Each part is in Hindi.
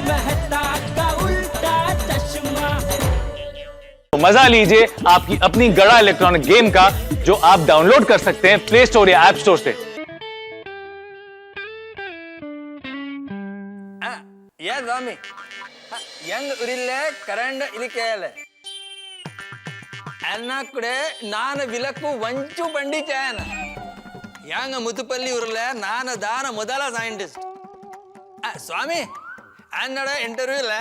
मेहता का उल्टा चश्मा। मजा लीजिए आपकी अपनी गड़ा इलेक्ट्रॉनिक गेम का, जो आप डाउनलोड कर सकते हैं प्ले स्टोर या ऐप स्टोर से। स्वामी यंग उरिल्ले करंड इलिकेले अन्ना कुडे नान विलक्कु वंचु पंडिचयन यंग मुतुपल्ली उरले नान दान ಮೊದಲ ಸೈಂಟಿಸ್ಟ್ ಸ್ವಾಮಿ ಅನ್ನಡ ಇಂಟರ್ವ್ಯೂ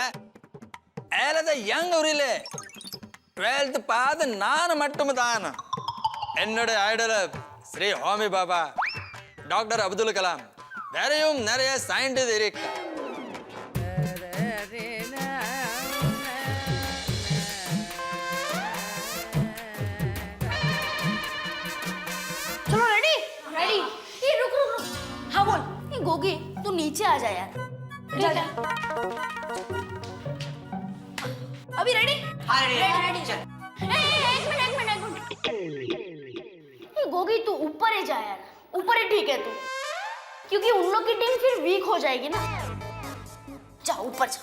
ಏಲದ ಯಂಗ್ ಉರಿಲೆ 12th ಪಾದ ನಾನು ಮಟ್ಟಮ ದಾನ என்னோட ஐடல் ஸ்ரீ ஹோமி பாபா டாக்டர் அப்துல் கலாம் வேறையும் நிறைய சயின்டிஸ்ட் இருக்கு चलो रेडी रेडी। ये रुक रुक रुक। हाँ बोल। ये गोगी तू नीचे आ जा यार। ठीक है। अभी रेडी? हाँ रेडी रेडी। चल। एक मिनट। ये गोगी तू ऊपर ही जा यार। ऊपर ही ठीक है तू, क्योंकि उन लोग की टीम फिर वीक हो जाएगी ना। जा ऊपर जा।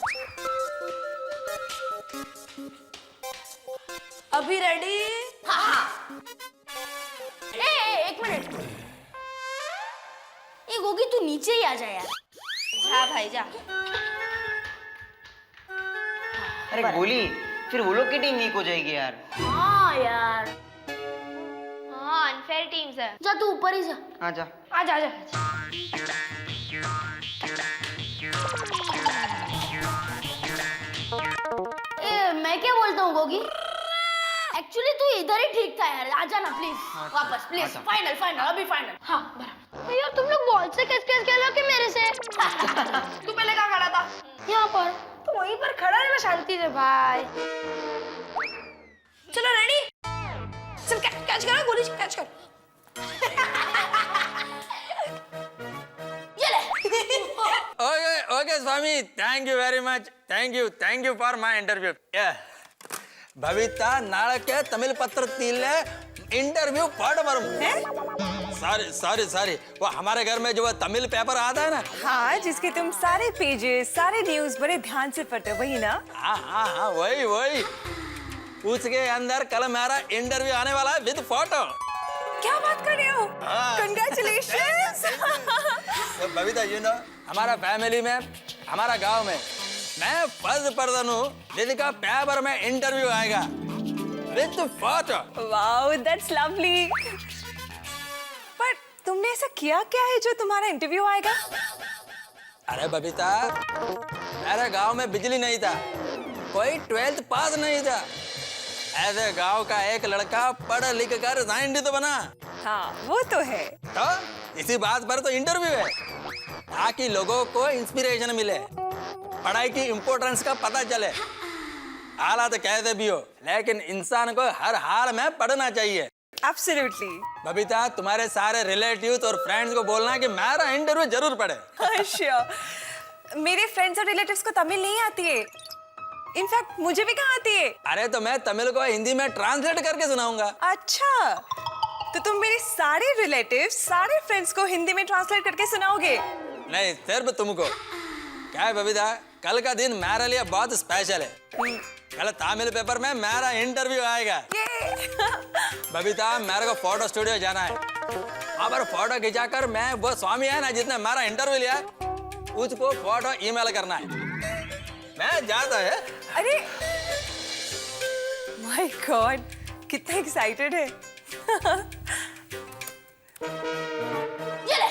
अभी रेडी? हाँ। एक मिनट। ये गोगी तू नीचे ही आ जा यार। हाँ भाई जा। अरे गोली, फिर वो लोग की टीम वीक हो जाएगी यार। हाँ यार। हाँ अनफेयर टीम्स है। जा तू ऊपर ही जा। हाँ जा। आजा आजा। मैं क्या बोलता हूँ गोगी, एक्चुअली तू इधर ही ठीक था यार। आजा ना प्लीज वापस प्लीज। फाइनल फाइनल अभी फाइनल। हाँ यार तुम लोग बॉल से कैसे खेलो कि मेरे से? तू पहले कहाँ खड़ा था? यहाँ पर। तो वहीं पर खड़ा है ना शांति से भाई। चलो रेडी? चल कैच करो गोली, कैच कर। ये ले। Okay okay Swami thank you very much. Thank you for my interview. भविता नाळके तमिल पत्र तीले इंटरव्यू पढ़ बरम। सॉरी वो हमारे घर में जो तमिल पेपर आता है ना। हाँ, जिसके तुम सारे पेजेस सारे न्यूज बड़े ध्यान से पढ़ते, वही ना? हाँ वही उसके अंदर कल मेरा इंटरव्यू आने वाला है विद फोटो। क्या बात कर रहे हो? कंग्रेचुलेशंस। तो बबीता यू नो हमारा फैमिली में हमारा गांव में मैं फर्स्ट पर्सन हूँ जिसका पेपर में इंटरव्यू आएगा with photo. Wow that's lovely. पर तुमने ऐसा किया क्या है जो तुम्हारा इंटरव्यू आएगा? अरे बबीता मेरे गांव में बिजली नहीं था, कोई 12th पास नहीं था। ऐसे गांव का एक लड़का पढ़ लिख कर साइंटिस्ट बना। हाँ वो तो है। तो इसी बात पर तो इंटरव्यू है, ताकि लोगों को इंस्पिरेशन मिले, पढ़ाई की इम्पोर्टेंस का पता चले। हालात कैसे भी हो लेकिन इंसान को हर हाल में पढ़ना चाहिए। एब्सोल्युटली। बबीता तुम्हारे सारे रिलेटिव्स और फ्रेंड्स को बोलना कि मेरा इंटरव्यू जरूर पढ़े। श्योर। मेरे फ्रेंड्स और रिलेटिव्स को तमिल नहीं आती है, इनफैक्ट मुझे भी कहाँ आती है। अरे तो मैं तमिल को हिंदी में ट्रांसलेट करके सुनाऊंगा। अच्छा, तो तुम मेरे सारे रिलेटिव्स सारे फ्रेंड्स को हिंदी में ट्रांसलेट करके सुनाओगे? नहीं सिर्फ तुमको। क्या है बबीता, कल का दिन मेरे लिए बहुत स्पेशल है। कल तमिल पेपर में मेरा इंटरव्यू आएगा। बबीता मेरे को फोटो स्टूडियो जाना है, वहाँ पर फोटो खिंचाकर मैं वो स्वामी है ना जिसने मेरा इंटरव्यू लिया उसको फोटो ईमेल करना है। मैं जाता है। अरे माय गॉड कितना एक्साइटेड है। ये ले।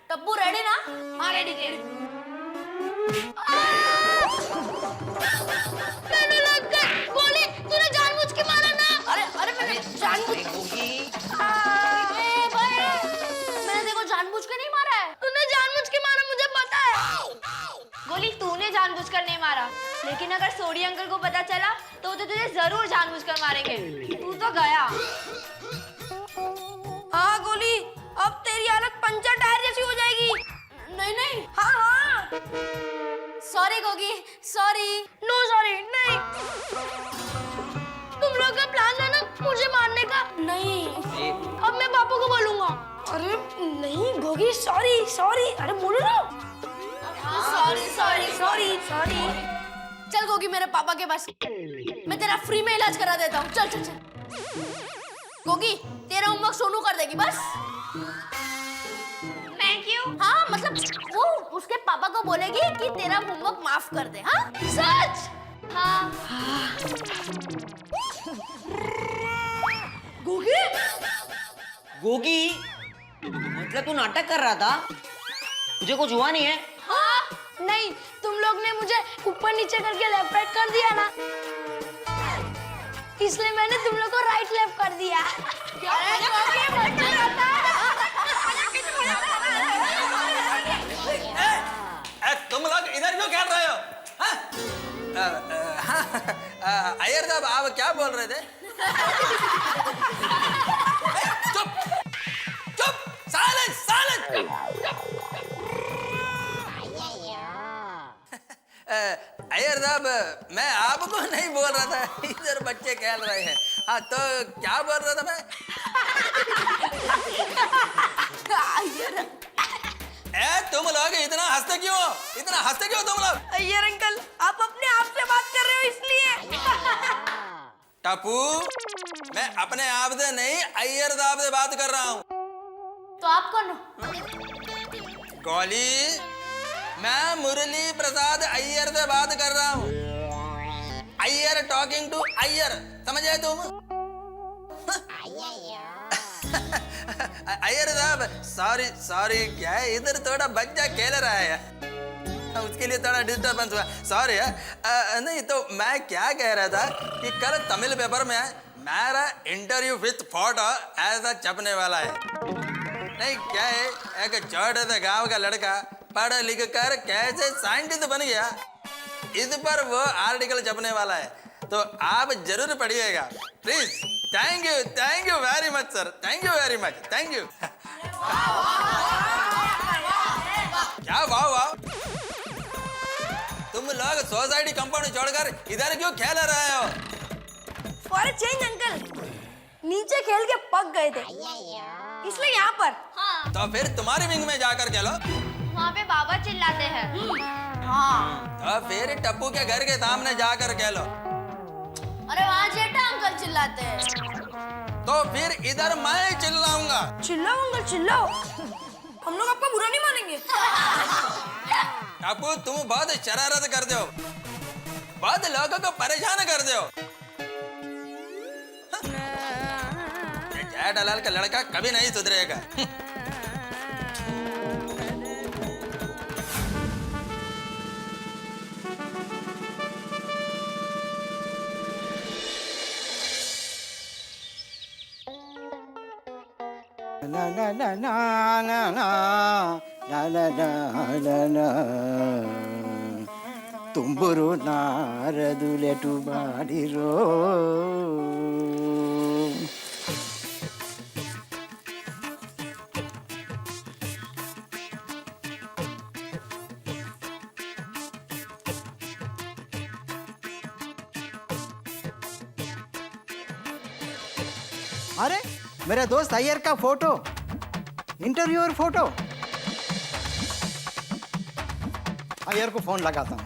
टप्पू रेडी ना? हाँ रेडी रेडी। गोली तूने जानबूझ के मारा ना? अरे मैंने जानबूझ मैंने देखो जानबूझ के नहीं मारा है। तूने जानबूझ के मारा मुझे पता है। गोली तूने जानबूझकर नहीं मारा, लेकिन अगर सोडी अंकल को पता चला तो वो तो तुझे जरूर जानबूझकर मारेंगे। तू तो गया। हाँ गोली अब तेरी हालत पंचर टायर जैसी हो जाएगी। नहीं हाँ sorry Gogi sorry. No sorry नहीं। तुम लोग का प्लान है ना मुझे मारने का? नहीं गोगी सॉरी सॉरी, अरे बोलो ना। Sorry sorry sorry sorry. चल गोगी मेरे पापा के पास, मैं तेरा फ्री में इलाज करा देता हूँ। चल चल चल। गोगी तेरा होमवर्क सोनू कर देगी बस। मैं क्यों? हाँ मतलब वो उसके पापा को बोलेगी कि तेरा होमवर्क माफ कर दे। हाँ सच? हाँ। गोगी गोगी, मतलब तू नाटक कर रहा था? तुझे कुछ हुआ नहीं है? हाँ नहीं, तुम लोग ने मुझे ऊपर नीचे करके लेफ्ट राइट कर दिया ना, इसलिए मैंने तुम लोग को राइट लेफ्ट कर दिया। तुम लोग इधर क्यों खेल रहे हो? अय्यर साहब आप क्या बोल रहे थे? चुप चुप, साइलेंस साइलेंस। अय्यर साहब मैं आपको नहीं बोल रहा था, इधर बच्चे खेल रहे हैं। हाँ तो क्या बोल रहा था मैं? तुम लोग इतना हंसते क्यों? इतना हंसते क्यों तुम लोग? अय्यर अंकल आप अपने आप से बात कर रहे हो इसलिए। टप्पू मैं अपने आप से नहीं अय्यर साहब से बात कर रहा हूँ। तो आप कौन हो? गोली मैं मुरली प्रसाद अय्यर से बात कर रहा हूँ। अय्यर टॉकिंग टू अय्यर, समझे तुम? अय्यर साहब सॉरी सॉरी, क्या है इधर थोड़ा बच्चा खेल रहा है, उसके लिए थोड़ा डिस्टर्बेंस हुआ, सॉरी है। नहीं तो मैं क्या कह रहा था कि कल तमिल पेपर में मेरा इंटरव्यू विथ फोटो ऐसा छपने वाला है। नहीं क्या है, एक छोटे से गांव का लड़का पढ़ लिख कर कैसे साइंटिस्ट बन गया, इस पर वो आर्टिकल छपने वाला है, तो आप जरूर पढ़िएगा please. Thank you very much sir, thank you very much, thank you. क्या वाह वाह, तुम लोग सोसाइटी कंपाउंड छोड़कर इधर क्यों खेल रहे हो? फॉर अ चेंज अंकल, नीचे खेल के पक गए थे इसलिए यहाँ पर। हाँ, तो फिर तुम्हारी विंग में जाकर खेलो। वहाँ पे बाबा चिल्लाते हैं। हाँ तो फिर टप्पू के घर के सामने जाकर खेलो। अरे वहाँ जेठा अंकल चिल्लाते हैं। तो फिर इधर मैं चिल्लाऊंगा। चिल्लाओ अंकल चिल्लाओ, हम लोग आपका बुरा नहीं मानेंगे। टप्पू तुम बहुत शरारत करते हो, बहुत लोगों को परेशान करते हो। ये जेठालाल का लड़का कभी नहीं सुधरेगा। La la la la la la la la la la Tumburu ನಾರದುಲೆಟು ಬಾಡಿರೋ अरे मेरे दोस्त अय्यर का फोटो, इंटरव्यूअर फोटो। अय्यर को फोन लगाता हूँ।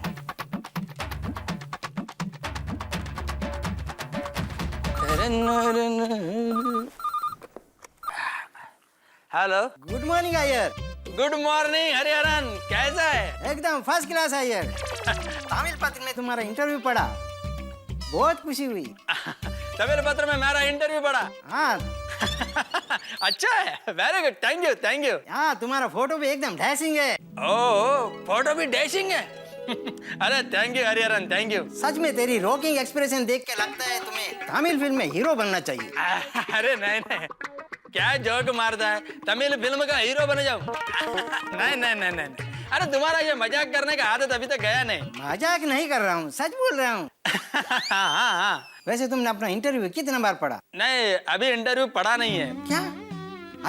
Hello, good morning Iyer. Good morning Hariharan, कैसा है? एकदम फर्स्ट क्लास अय्यर। तमिल पत्र में तुम्हारा इंटरव्यू पढ़ा, बहुत खुशी हुई। तमिल पत्र में मेरा इंटरव्यू पढ़ा? हाँ अच्छा है, very good, thank you thank you. हाँ तुम्हारा फोटो भी एकदम डैशिंग है। ओह फोटो भी डैशिंग है। अरे thank you Hariharan, thank you. सच में तेरी रॉकिंग एक्सप्रेशन देख के लगता है तुम्हें तमिल फिल्म में हीरो बनना चाहिए। अरे नहीं नहीं, क्या जोक मारता है, तमिल फिल्म का हीरो बन जाऊं? नहीं नहीं नहीं नहीं, अरे तुम्हारा ये मजाक करने का आदत अभी तक गया नहीं। मजाक नहीं कर रहा हूँ, सच बोल रहा हूँ। हाँ हाँ। वैसे तुमने अपना इंटरव्यू कितना बार पढ़ा? नहीं अभी इंटरव्यू पढ़ा नहीं है। क्या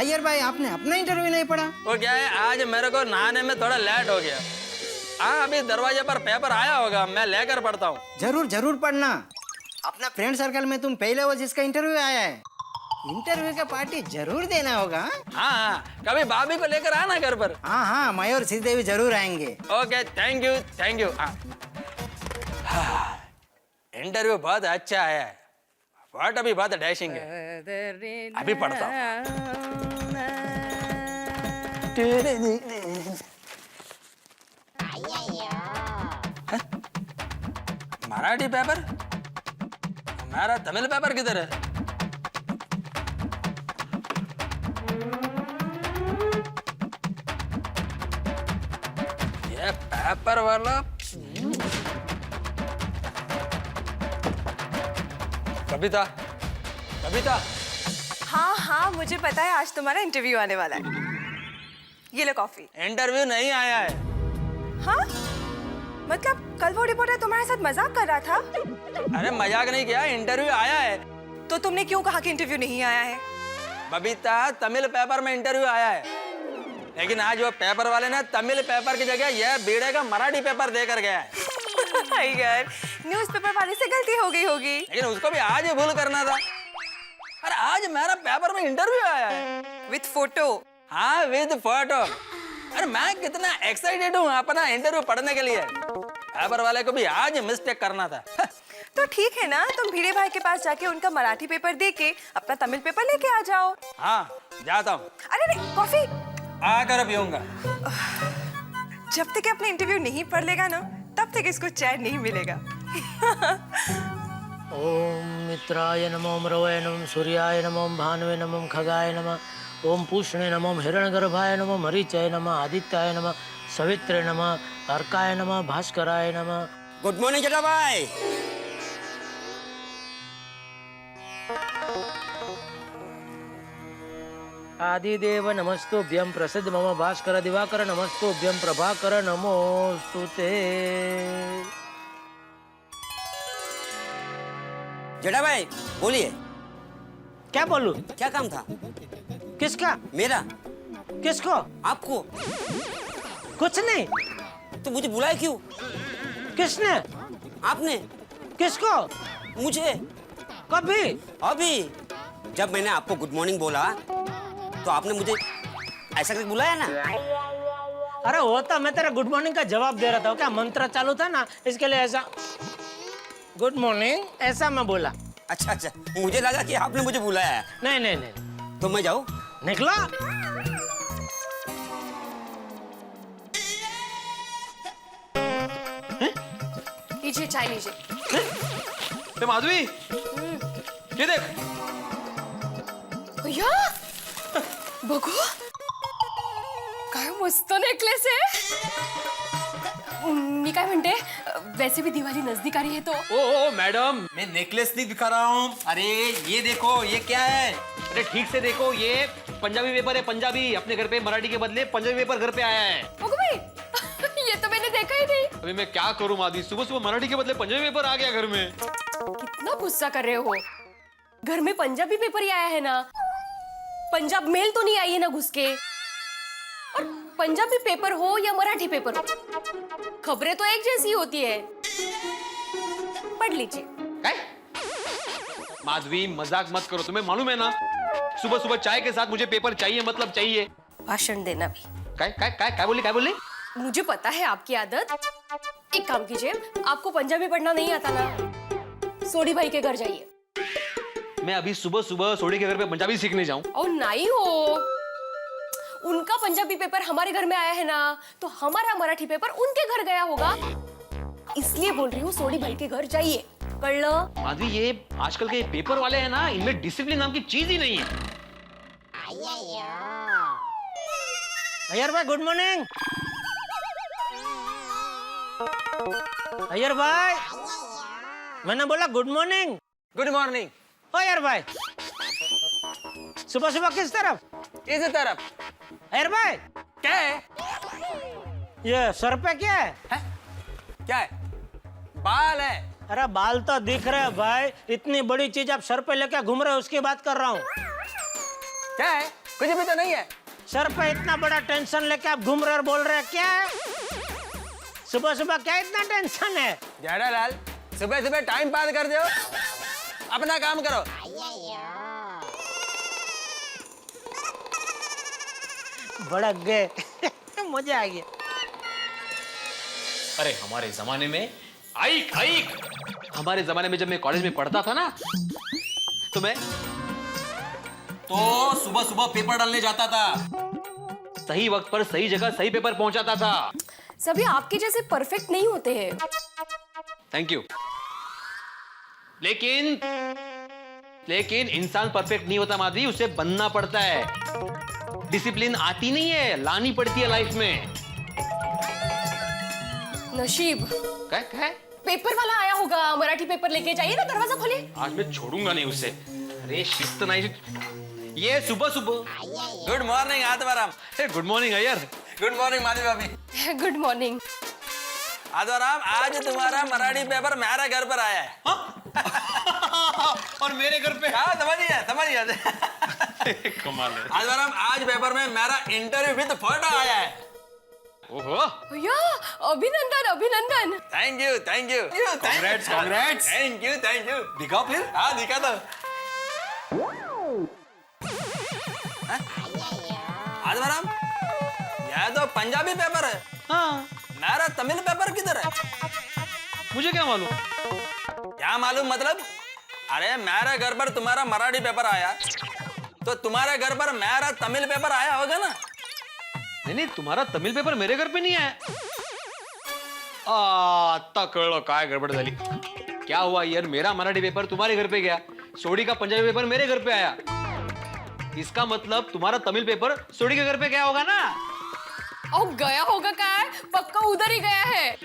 अय्यर भाई, आपने अपना इंटरव्यू नहीं पढ़ा? वो क्या है, आज मेरे को नहाने में थोड़ा लेट हो गया। हाँ अभी दरवाजे पर पेपर आया होगा, मैं लेकर पढ़ता हूँ। जरूर जरूर पढ़ना। अपना फ्रेंड सर्कल में तुम पहले हो जिसका इंटरव्यू आया है, इंटरव्यू का पार्टी जरूर देना होगा। हाँ हाँ, कभी भाभी को लेकर आना घर पर। हाँ हाँ, मैं और श्रीदेवी जरूर आएंगे। Okay, thank you thank you. Interview बहुत अच्छा है, फोटो भी बहुत डैशिंग है। अभी पढ़ता हूँ। मराठी पेपर, हमारा तमिल पेपर किधर है? ये पेपर वाला कविता, कविता। हाँ हाँ, मुझे पता है आज तुम्हारा इंटरव्यू आने वाला है। ये लो कॉफी। इंटरव्यू नहीं आया है। हाँ? मतलब कल वो रिपोर्टर तुम्हारे साथ मजाक कर रहा था? अरे मजाक नहीं किया, इंटरव्यू आया है। तो तुमने क्यों कहा कि इंटरव्यू नहीं आया है? बबीता, तमिल पेपर में इंटरव्यू आया है, लेकिन आज वो पेपर वाले ने तमिल पेपर की जगह यह बीड़े का मराठी पेपर देकर गया है। यार, न्यूज़पेपर वाले से गलती हो गई होगी। लेकिन उसको भी आज ही भूल करना था। अरे आज मेरा पेपर में इंटरव्यू आया है विथ फोटो। हाँ, विद फोटो। अरे मैं कितना एक्साइटेड हूँ अपना इंटरव्यू पढ़ने के लिए। पेपर वाले को भी आज मिस्टेक करना था। तो ठीक है ना, तुम भिड़े भाई के पास जाके उनका मराठी पेपर दे के अपना तमिल पेपर लेके आ जाओ। हाँ, जाता हूँ। अरे नहीं, कॉफी आकर पीऊंगा। जब तक अपने इंटरव्यू नहीं पढ़ लेगा ना, तब तक इसको चैन नहीं मिलेगा। ओम मित्राय नमो रवये नमो सूर्याय नमो भानुवे नमो खगाय नमः ओम पूष्णे नमो हिरण्यगर्भाय नमो मरीचाय नमः आदित्याय नमः सवित्रे नमः अर्काय नमः भास्कराय नमः। गुड मॉर्निंग जेठा भाई। आदिदेव नमस्तुभ्यं प्रसिद्ध मम भास्कर दिवाकर नमस्तुभ्यं प्रभाकर नमोस्तुते। जेठा भाई बोलिए, क्या बोलूं? क्या काम था? किसका? मेरा। किसको? आपको। कुछ नहीं। तो मुझे बुलाया क्यों? किसने? आपने। किसको? मुझे। कभी? अभी जब मैंने आपको गुड मॉर्निंग बोला तो आपने मुझे ऐसा करके बुलाया ना। अरे वो तो मैं तेरा गुड मॉर्निंग का जवाब दे रहा था, क्या मंत्र चालू था ना, इसके लिए ऐसा गुड मॉर्निंग ऐसा मैं बोला। अच्छा अच्छा, मुझे लगा कि आपने मुझे बुलाया है। नहीं नहीं नहीं। तो मैं जाऊं? निकलो। लीजिए चाय लीजिए। माधवी, ये देख। भैया बघू, काय मस्त नेकलेस आहे। मी काय म्हणते, वैसे भी दिवाळी नजदीक आ रही है तो। ओ मैडम, मैं नेकलेस नहीं दिखा रहा हूँ। अरे ये देखो, ये क्या है? अरे ठीक से देखो, ये पंजाबी पेपर है। पंजाबी अपने घर पे मराठी के बदले पंजाबी पेपर घर पे आया है। बघू भाई, ये तो मैंने देखा ही नहीं। अभी मैं क्या करूँ मादी, सुबह सुबह मराठी के बदले पंजाबी पेपर आ गया घर में। कितना गुस्सा कर रहे हो? घर में पंजाबी पेपर ही आया है ना, पंजाब मेल तो नहीं आई है ना घुस के। और पंजाबी पेपर हो या मराठी पेपर हो, खबरें तो एक जैसी होती है। पढ़ लीजिए। काय? माधवी मजाक मत करो, तुम्हें मालूम है ना, सुबह सुबह चाय के साथ मुझे पेपर चाहिए, मतलब चाहिए। भाषण देना भी। काय काय काय काय बोली, काय बोली? मुझे पता है आपकी आदत। एक काम कीजिए, आपको पंजाबी पढ़ना नहीं आता ना, सोडी भाई के घर जाइए। मैं अभी सुबह सुबह सोडी के घर पे पंजाबी सीखने जाऊं? और नहीं हो, उनका पंजाबी पेपर हमारे घर में आया है ना, तो हमारा मराठी पेपर उनके घर गया होगा। इसलिए बोल रही हूँ, सोडी भाई के घर जाइए। कळलं? माधवी, ये आजकल के पेपर वाले हैं ना, इनमें डिसिप्लिन नाम की चीज ही नहीं है। अय्यर भाई गुड मॉर्निंग। अय्यर भाई, मैंने बोला गुड मॉर्निंग। Good morning. ओ यार भाई, सुबह सुबह किस तरफ? इस तरफ। अय्यर भाई, क्या है? ये सर पे क्या है? क्या है? बाल है। अरे बाल तो दिख रहे हैं भाई, इतनी बड़ी चीज आप सर पे लेके घूम रहे हो, उसकी बात कर रहा हूँ। क्या है? कुछ भी तो नहीं है। सर पे इतना बड़ा टेंशन लेके आप घूम रहे और बोल रहे हैं क्या है? सुबह सुबह क्या इतना टेंशन है? जेठालाल, सुबह सुबह टाइम पास कर दो, अपना काम करो। भड़क गए। मजा आ गया। अरे हमारे जमाने में आइक आइक हमारे जमाने में जब मैं कॉलेज में पढ़ता था ना तो मैं सुबह सुबह पेपर डालने जाता था, सही वक्त पर सही जगह सही पेपर पहुंचाता था। सभी आपके जैसे परफेक्ट नहीं होते हैं। Thank you. लेकिन इंसान परफेक्ट नहीं होता माधवी, उसे बनना पड़ता है। डिसिप्लिन आती नहीं है, लानी पड़ती है लाइफ में। नशीब। क्या? पेपर वाला आया होगा, मराठी पेपर लेके जाइए ना, दरवाजा खोलिए। आज मैं छोड़ूंगा नहीं उसे। अरे शिस्त नहीं। ये सुबह सुबह। Good morning Atmaram. Good morning Iyer. Good morning Madhavi भाभी। Good morning. आत्माराम, आज तुम्हारा मराठी पेपर मेरे घर पर आया है। और मेरे घर पे? हाँ, समझ गया। कमाल है। आत्माराम, आज पेपर में मेरा इंटरव्यू विद फोटो आया है। ओहो, भैया अभिनंदन। Thank you. Congrats, congrats। Thank you. दिखाओ फिर। हाँ, दिखा दो। आत्माराम, यह तो पंजाबी पेपर है। हाँ, मेरा तमिल पेपर किधर है? मुझे क्या मालूम? क्या मालूम मतलब? अरे मेरे घर पर तुम्हारा मराठी पेपर आया तो तुम्हारे घर पर मेरा तमिल पेपर आया होगा ना? नहीं, तुम्हारा तमिल पेपर मेरे घर पे नहीं आया। आता कळलं काय गड़बड़ झाली। क्या हुआ यार, मेरा मराठी पेपर तुम्हारे घर पे गया, सोडी का पंजाबी पेपर मेरे घर पे आया। इसका मतलब तुम्हारा तमिल पेपर सोडी के घर पे गया होगा ना? गया होगा क्या? पक्का उधर ही गया है।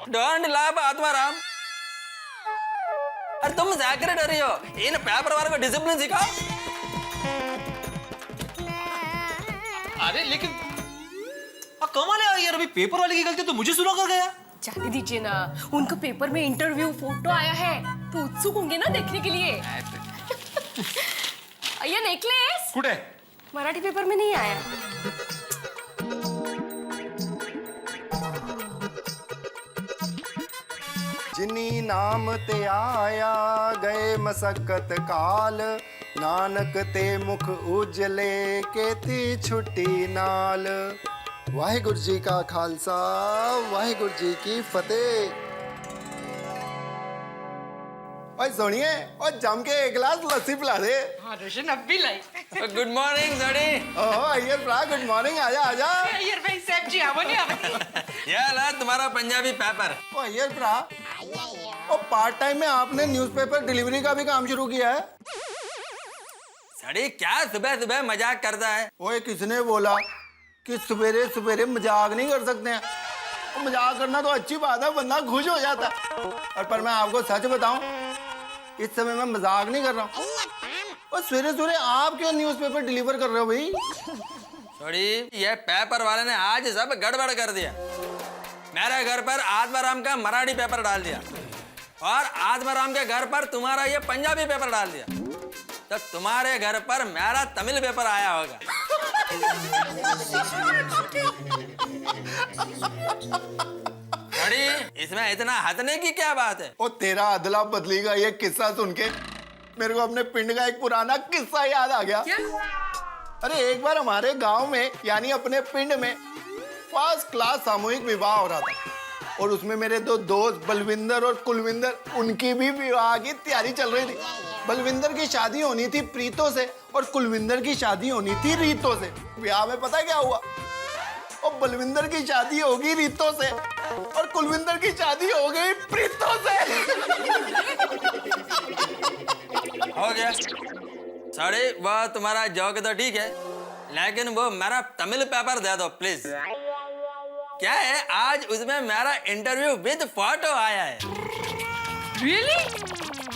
Don't laugh Atmaram. अरे तुम सेक्रेटरी हो, इन पेपर वाले को डिसिप्लिन सिखाओ। अरे लेकिन कमाल है यार, अभी पेपर वाले की गलती तो मुझे सुना कर गया। जाने दीजिए ना, उनका पेपर में इंटरव्यू फोटो आया है तो उत्सुक होंगे ना देखने के लिए। ये नेकलेस कुठे? मराठी पेपर में नहीं आया। जिनी नाम ते आया गए मसक्कत काल, नानक ते मुख उजले केती छुट्टी नाल। वाहिगुरु जी का खालसा, वाहिगुरु जी की फतेह। ओए सुनिए, और जम के एक गिलास लस्सी पिला दे। हाँ रोशन, अब भी लाई। गुड मॉर्निंग सड़ी। ओह अय्यर भ्रा, गुड मॉर्निंग। आजा आजा। अय्यर भाई साहब जी आवो नहीं आवो। यह ला तुम्हारा पंजाबी पेपर। ओ अय्यर भ्रा, ओ पार्ट टाइम में आपने न्यूज़पेपर डिलीवरी का भी काम शुरू किया है? सड़ी क्या सुबह सुबह मजाक करता है? ओए किसने बोला कि सवेरे सवेरे मजाक नहीं कर सकते हैं? तो मजाक करना तो अच्छी बात है, बंदा खुश हो जाता। और पर मैं आपको सच बताऊं, इस समय मैं मजाक नहीं कर रहा हूँ। और सवेरे सवेरे आप क्यों न्यूज़पेपर डिलीवर कर रहे हो भाई? सड़ी, ये पेपर वाले ने आज सब गड़बड़ कर दिया। मेरे घर पर आत्माराम का मराठी पेपर डाल दिया और आत्माराम के घर पर तुम्हारा ये पंजाबी पेपर डाल दिया। तो तुम्हारे घर पर मेरा तमिल पेपर आया होगा। सड़ी, इसमें इतना हंसने की क्या बात है? ओ तेरा अदला बदली का ये किस्सा सुन के मेरे को अपने पिंड का एक पुराना किस्सा याद आ गया। अरे एक बार हमारे गांव में यानी अपने पिंड में फर्स्ट क्लास सामूहिक विवाह हो रहा था और उसमें मेरे दो दोस्त बलविंदर और कुलविंदर, उनकी भी विवाह की तैयारी चल रही थी। बलविंदर की शादी होनी थी प्रीतो से और कुलविंदर की शादी होनी थी रीतो से। विवाह में पता क्या हुआ? और बलविंदर की शादी होगी रीतो से और कुलविंदर की शादी हो गई प्रीतो से। हो गया सड़ी, वह तुम्हारा जोक तो ठीक है, लेकिन वो मेरा तमिल पेपर दे दो प्लीज। क्या है, आज उसमें मेरा इंटरव्यू विद फोटो आया है। रियली?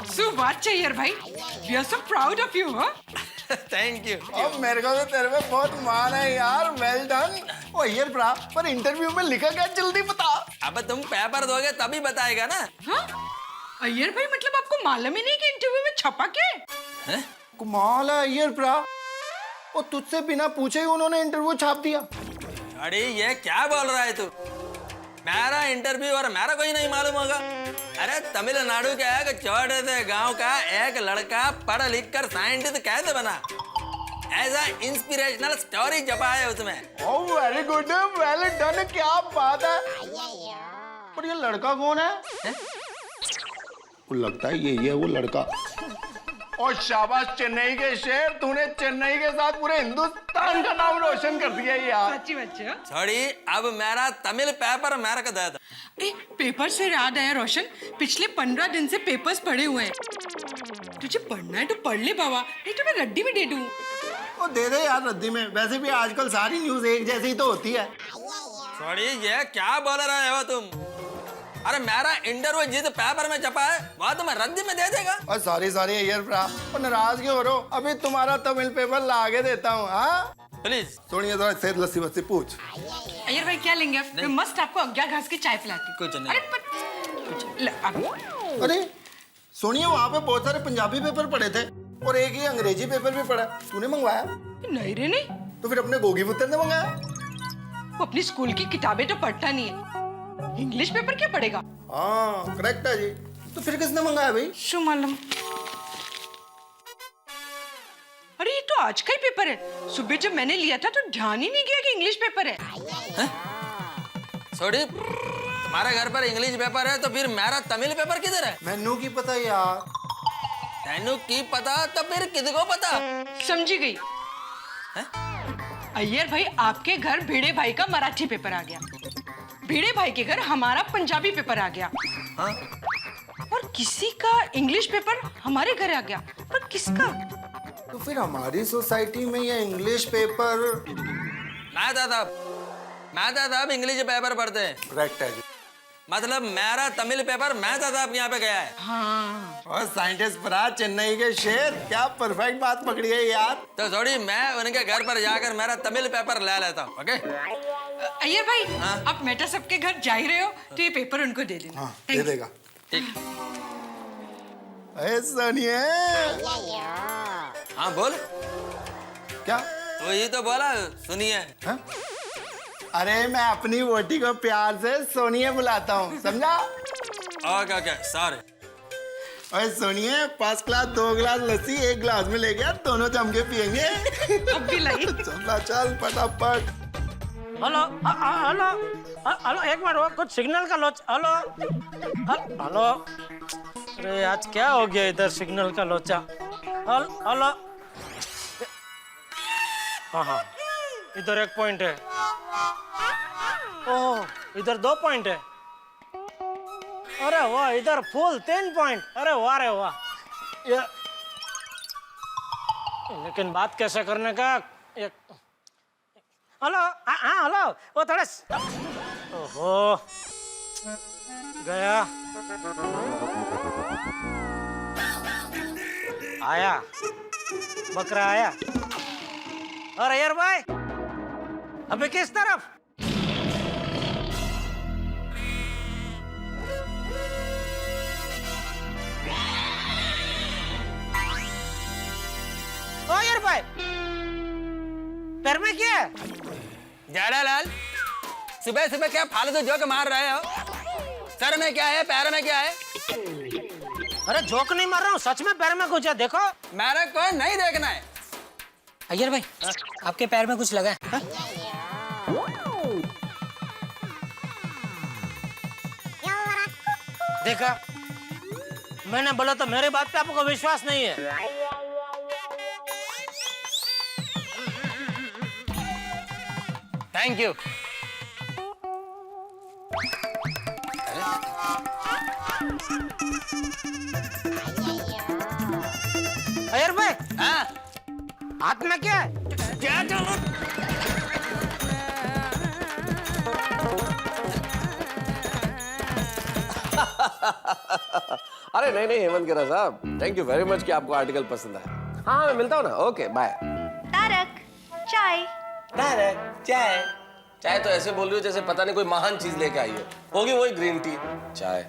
सो व्हाट अय्यर भाई, we are so proud of you. Thank you. अब मेरे को तो तेरे पे बहुत मान है यार, वेल डन। ओ अय्यर भ्रा, पर इंटरव्यू में लिखा क्या जल्दी बता। अब तुम पेपर दोगे तभी बताएगा ना। अय्यर भाई मतलब आपको मालूम ही नहीं कि इंटरव्यू में छपा क्या है? कमाल है अय्यर भ्रा, वो तुझसे बिना पूछे ही उन्होंने इंटरव्यू छाप दिया। अरे ये क्या बोल रहा है तू? मेरा इंटरव्यू और मेरा कोई नहीं मालूम होगा? अरे तमिलनाडु के एक छोटे से गांव का एक लड़का पढ़ लिख कर साइंटिस्ट कैसे बना? ऐसा इंस्पिरेशनल स्टोरी छपा है उसमें। Oh very good, well done, क्या बात है। पर ये लड़का कौन है? वो लगता है यही है वो लड़का। और शाबाश चेन्नई के शेर, तूने चेन्नई के साथ पूरे हिंदुस्तान का नाम रोशन कर दिया यार। सच्ची बच्चे। छोड़ी, अब मेरा तमिल पेपर मेरे को दे दो। पेपर से याद आया रोशन, पिछले 15 दिन से पेपर्स पढ़े हुए हैं। तुझे पढ़ना है तो पढ़ ले बाबा, नहीं तो मैं रद्दी में दे दूं। वो दे दे यार रद्दी में, वैसे भी आजकल सारी न्यूज एक जैसी तो होती है। छोड़ी, ये क्या बोल रहे हो तुम? अरे मेरा इंटरव्यू जिस पेपर में छपा है वह तुम्हें रद्दी में दे देगा। और सॉरी यार भ्रा, और नाराज क्यों हो रहे हो? अभी तुम्हारा तमिल पेपर ला के देता हूँ। हाँ प्लीज सोनिया, जरा सेठ लस्सी वस्सी पूछ। अय्यर भाई क्या लेंगे आप? मैं मस्त आपको अज्ञा घास की चाय पिलाती हूँ। कुछ नहीं। अरे सोनिया, वहाँ पे बहुत सारे पंजाबी पेपर पढ़े थे और एक ही अंग्रेजी पेपर भी पढ़ा। तूने मंगवाया? नहीं रे नहीं। तो फिर अपने गोगी पुत्र ने मंगाया? वो अपनी स्कूल की किताबें तो पढ़ता नहीं है, इंग्लिश पेपर क्या पढ़ेगा? हाँ करेक्ट है जी। तो फिर किसने मंगाया भाई? शू मालूम। अरे ये तो आज का ही पेपर है। सुबह जब मैंने लिया था तो ध्यान ही नहीं गया कि इंग्लिश पेपर है। छोड़ी, तुम्हारे घर पर इंग्लिश पेपर है तो फिर मेरा तमिल पेपर किधर है? मैनू की पता यार। तेनू की पता तो फिर किसको पता? समझी गई। अय्यर भाई, आपके घर भिड़े भाई का मराठी पेपर आ गया, भिड़े भाई के घर हमारा पंजाबी पेपर आ गया। हाँ? और किसी का इंग्लिश पेपर हमारे घर आ गया, पर किसका? तो फिर हमारी सोसाइटी में ये इंग्लिश पेपर। मैं दादा इंग्लिश पेपर पढ़ते हैं। करेक्ट है जी। मतलब मेरा तमिल पेपर मैं दादा यहाँ पे गया है। हाँ। और साइंटिस्ट भरा चेन्नई के शेर, क्या परफेक्ट बात पकड़ी है यार। तो थोड़ी मैं उनके घर पर जाकर मेरा तमिल पेपर ले लेता हूँ। ओके अय्यर भाई, आप मेटा सबके घर जा ही रहे हो तो ये पेपर उनको दे देना। हाँ दे देगा। ठीक। अरे सोनिया। हाँ बोल। क्या? तो ये तो बोला सुनिए। हाँ? अरे मैं अपनी वोटी को प्यार से सोनिया बुलाता हूँ, समझा? Okay okay sorry. अरे सोनिया, फर्स्ट क्लास 2 गिलास लस्सी एक गिलास में ले गया, दोनों जम के पियेंगे। अब भी लाई। चल फटाफट। हेलो हेलो हेलो, एक मिनट वो कुछ सिग्नल का लोच। हेलो हेलो, अरे आज क्या हो गया इधर सिग्नल का लोचा। हेलो, हाँ इधर 1 पॉइंट है। ओह इधर 2 पॉइंट है। अरे वाह, इधर फुल 10 पॉइंट। अरे वाह रे वाह। लेकिन बात कैसे करने का? हेलो, हाँ हेलो, वो थोड़ा। ओहो गया। आया बकरा आया। अरे यार भाई, अबे किस तरफ? ओ यार भाई, पैर में क्या है? जेठालाल, सुबह सुबह क्या फालतू जोक मार रहे हो? सर में क्या है, पैर में क्या है? अरे जोक नहीं मार रहा हूँ, सच में पैर में कुछ है, देखो। मेरे को नहीं देखना है। अय्यर भाई, आपके पैर में कुछ लगा है? हा? देखा, मैंने बोला तो मेरे बात पे आपको विश्वास नहीं है। Thank you. अय्यर भाई, हाँ? हाथ में क्या है? क्या अरे नहीं नहीं हेमंत गिरा साहब, थैंक यू वेरी मच कि आपको आर्टिकल पसंद आया। हाँ मैं मिलता हूँ ना। Okay bye. तारक चाय। तारक चाय। चाय तो ऐसे बोल रही हो जैसे पता नहीं कोई महान चीज लेके आई हो। होगी वही ग्रीन टी चाय।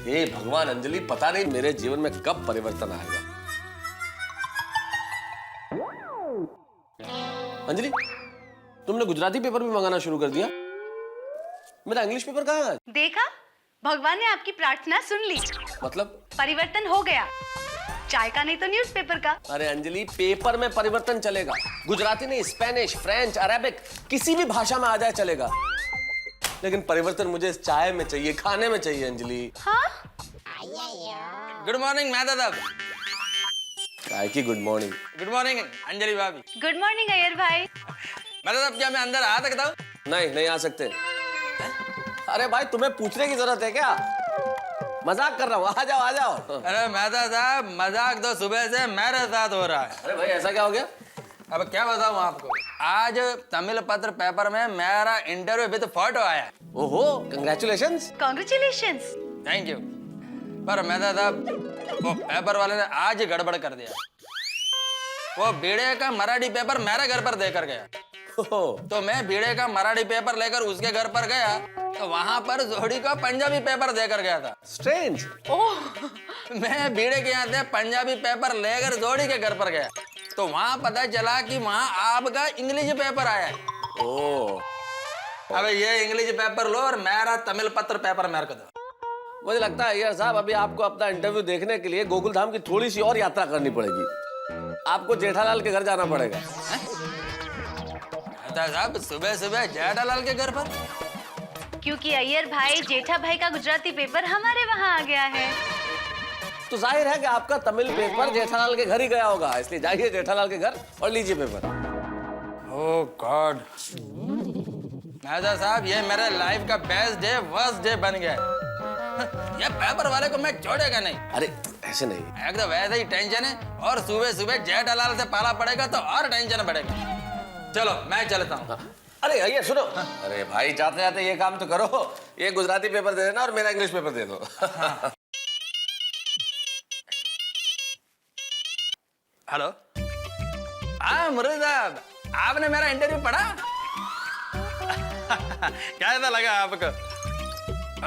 हे भगवान अंजलि, पता नहीं मेरे जीवन में कब परिवर्तन आएगा। अंजलि, तुमने गुजराती पेपर भी मंगाना शुरू कर दिया? मेरा इंग्लिश पेपर कहाँ है? देखा, भगवान ने आपकी प्रार्थना सुन ली। मतलब? परिवर्तन हो गया। चाय का नहीं तो न्यूज़पेपर का। अरे अंजलि, पेपर में परिवर्तन चलेगा। गुजराती नहीं, स्पेनिश, फ्रेंच, अरेबिक, किसी भी भाषा में आ जाए चलेगा, लेकिन परिवर्तन मुझे इस चाय में चाहिए, खाने में चाहिए अंजलि। हाँ? गुड मॉर्निंग मेहता साहब। काय की good morning? Good morning Anjali भाभी। गुड मॉर्निंग अय्यर भाई। मेहता साहब, क्या मैं अंदर आ सकता हूँ? नहीं, नहीं आ सकते। अरे भाई, तुम्हें पूछने की जरूरत है क्या? मजाक कर रहा हूँ, आ जाओ आ जाओ। अरे मेहता साहब, मजाक तो सुबह से मेरे साथ हो रहा है। अरे भाई, ऐसा क्या हो गया? अब क्या बताऊँ आपको, आज तमिल पत्र पेपर में मेरा इंटरव्यू विद फोटो आया। ओहो, कंग्रेचुलेशंस। कॉन्ग्रेचुलेशंस। Thank you. पर मेहता साहब, वो पेपर वाले ने आज ही गड़बड़ कर दिया। वो बीड़े का मराठी पेपर मेरे घर पर देकर गया। तो मैं बीड़े का मराठी पेपर लेकर उसके घर पर गया, तो वहां पर जोड़ी का पंजाबी पेपर देकर गया था। स्ट्रेंज। ओह, मैं बीड़े के यहाँ से पंजाबी पेपर लेकर जोड़ी के घर पर गया, तो वहां पता चला कि वहां आपका इंग्लिश पेपर आया है। ओह। अब ये इंग्लिश पेपर लो और मेरा तमिल पत्र पेपर मेरे को दो। मुझे लगता है यार साहब, अभी आपको अपना इंटरव्यू देखने के लिए गोकुल धाम की थोड़ी सी और यात्रा करनी पड़ेगी। आपको जेठालाल के घर जाना पड़ेगा। साहब, सुबह सुबह जेठालाल के घर पर? क्योंकि अय्यर भाई, जेठा भाई का गुजराती पेपर हमारे वहाँ आ गया है। तो जाहिर है कि आपका तमिल पेपर जेठालाल के घर ही गया होगा, इसलिए जाइए जेठालाल के घर और लीजिए पेपर। ओह गॉड, मेहता साहब, ये मेरे लाइफ का बेस्ट डे, वर्स्ट डे बन गया। ये पेपर वाले को मैं छोड़ेगा नहीं। अरे ऐसे नहीं, एकदम वैसे ही टेंशन है, और सुबह सुबह जेठालाल से पाला पड़ेगा तो और टेंशन बढ़ेगा। चलो मैं चलता हूँ। अरे ये सुनो। अरे भाई, जाते जाते ये काम तो करो, ये गुजराती पेपर दे देना और मेरा इंग्लिश पेपर दे दो। हेलो, हाँ मुरली साहब, आपने मेरा इंटरव्यू पढ़ा? कैसा लगा आपको?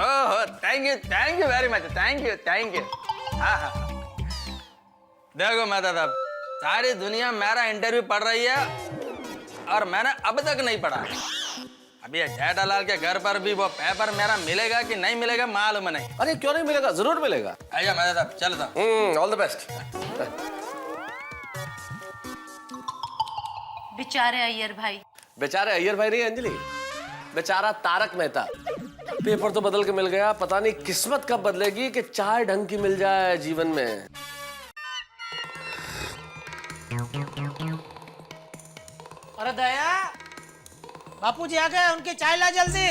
Oh, thank you very much, thank you. हाँ, देखो मेहता साहब, सारी दुनिया मेरा इंटरव्यू पढ़ रही है और मैंने अब तक नहीं पढ़ा। अभी जेठालाल के घर पर भी वो पेपर मेरा मिलेगा कि नहीं मिलेगा मालूम नहीं। अरे क्यों नहीं मिलेगा, जरूर मिलेगा। आइए मेहता साहब, चलता हूँ। All the best. बेचारे अय्यर भाई। बेचारे अय्यर भाई नहीं अंजलि, बेचारा तारक मेहता। पेपर तो बदल के मिल गया, पता नहीं किस्मत कब बदलेगी कि चाय ढंग की मिल जाए जीवन में। अरे दया, बापूजी आ गए, उनकी चाय ला जल्दी।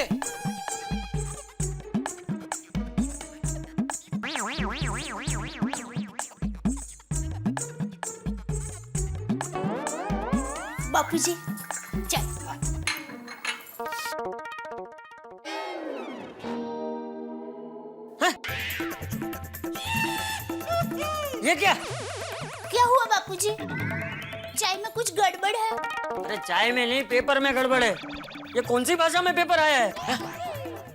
बापूजी, चाय। ये क्या? क्या हुआ बापूजी? चाय में कुछ गड़बड़ है? अरे चाय में नहीं, पेपर में गड़बड़ है। ये कौन सी भाषा में पेपर आया है?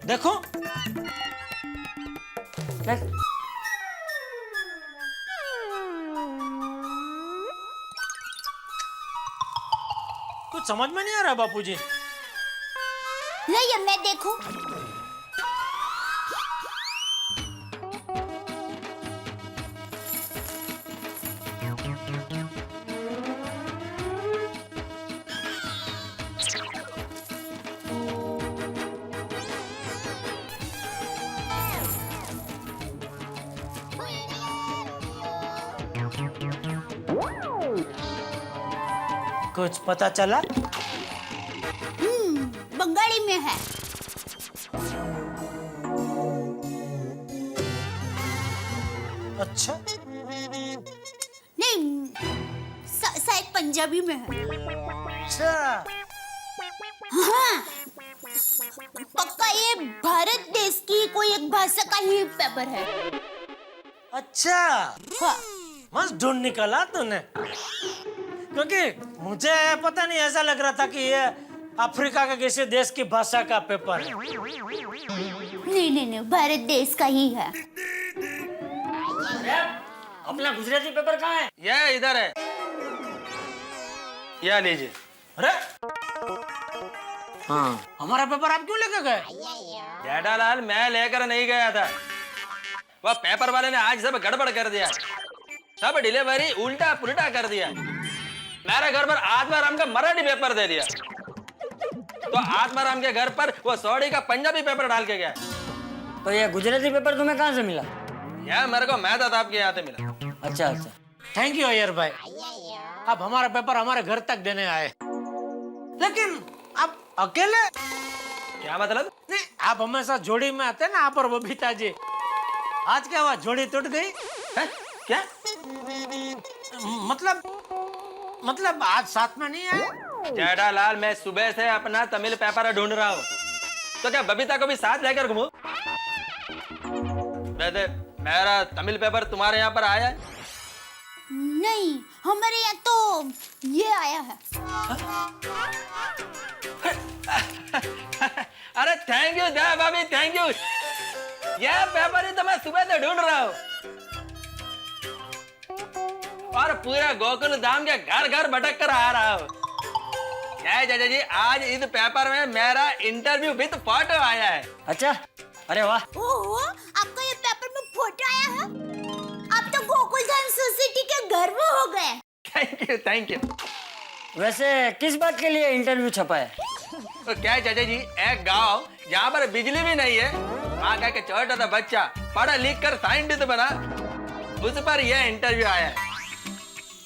देखो। कुछ समझ में नहीं आ रहा बापूजी। लाइए मैं देखूं। कुछ पता चला? बंगाली में है। अच्छा। नहीं, शायद पंजाबी में है। अच्छा। हाँ, पक्का ये भारत देश की कोई एक भाषा का ही पेपर है। अच्छा। हाँ। मस्त ढूंढ निकाला तूने, क्योंकि मुझे पता नहीं, ऐसा लग रहा था कि ये अफ्रीका के किसी देश की भाषा का पेपर है। नहीं, भारत देश का ही है। अपना गुजराती पेपर कहाँ है? ये इधर है, ये लीजिए। अरे हाँ, हमारा पेपर आप क्यों लेकर गए? जेठालाल, मैं लेकर नहीं गया था, वह पेपर वाले ने आज सब गड़बड़ कर दिया। सब डिलीवरी उल्टा पुल्टा कर दिया। मेरे घर पर आत्माराम का मराठी पेपर दे दिया, तो आत्माराम के घर पर वो सौड़ी का पंजाबी पेपर डाल के गया। तो ये गुजराती पेपर तुम्हें कहाँ से मिला? यह मेरे को मेहता साहब के यहाँ से मिला। अच्छा अच्छा, थैंक यू अय्यर भाई, आप हमारा पेपर हमारे घर तक देने आए। लेकिन आप अकेले? क्या मतलब? नहीं, आप हमेशा जोड़ी में आते ना आप और बबीता जी, आज क्या हुआ, जोड़ी टूट गई? है? क्या मतलब आज साथ में नहीं आए? जेठालाल, मैं सुबह से अपना तमिल पेपर ढूंढ रहा हूँ, तो क्या बबीता को भी साथ लेकर घूमूं? वैसे मेरा तमिल पेपर तुम्हारे यहाँ पर आया है? नहीं, हमारे यहाँ तो ये आया है। अरे थैंक यू दया भाभी, थैंक यू। यह पेपर ही तो मैं सुबह से ढूंढ रहा हूँ, और पूरा गोकुल धाम के घर घर भटक कर आ रहा हूँ। जय चाचा जी, आज इस पेपर में मेरा इंटरव्यू विद फोटो आया है। अच्छा, अरे वाह। ओहो, आपका ये पेपर में फोटो आया है? आप तो गोकुल धाम सोसाइटी के गर्व हो गए। Thank you, thank you. वैसे किस बात के लिए इंटरव्यू छपा है? तो क्या है चाचा जी, एक गांव जहाँ पर बिजली भी नहीं है, वहाँ का एक छोटा सा बच्चा पढ़ा लिख कर साइंटिस्ट बना, उस पर यह इंटरव्यू आया है।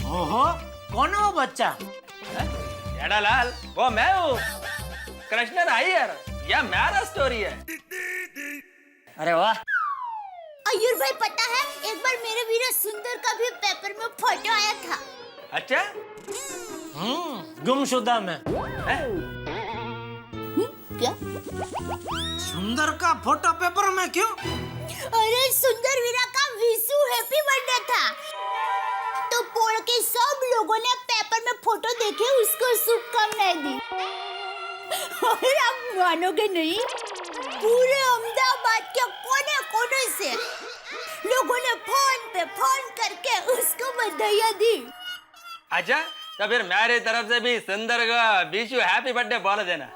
ओहो, कौन है वो बच्चा? जेठालाल, वो मैं हूँ, कृष्णन अय्यर। यह मेरा स्टोरी है। अरे वाह। अय्यर भाई, पता है एक बार मेरे वीर सुंदर का भी पेपर में फोटो आया था। अच्छा? गुमशुदा में। क्या? सुंदर का फोटो पेपर में क्यों? अरे सुंदर वीरा का विशु हैप्पी बर्थडे था, तो पोड़ के सब लोगों ने पेपर में फोटो देखे उसको शुभकामनाएं दी। और आप मानोगे नहीं, पूरे अहमदाबाद के कोने कोने से लोगों ने फोन पे फोन करके उसको बधाइयां दी। अच्छा, तो फिर मेरी तरफ से भी सुंदर का विशु हैप्पी बर्थडे बोल देना।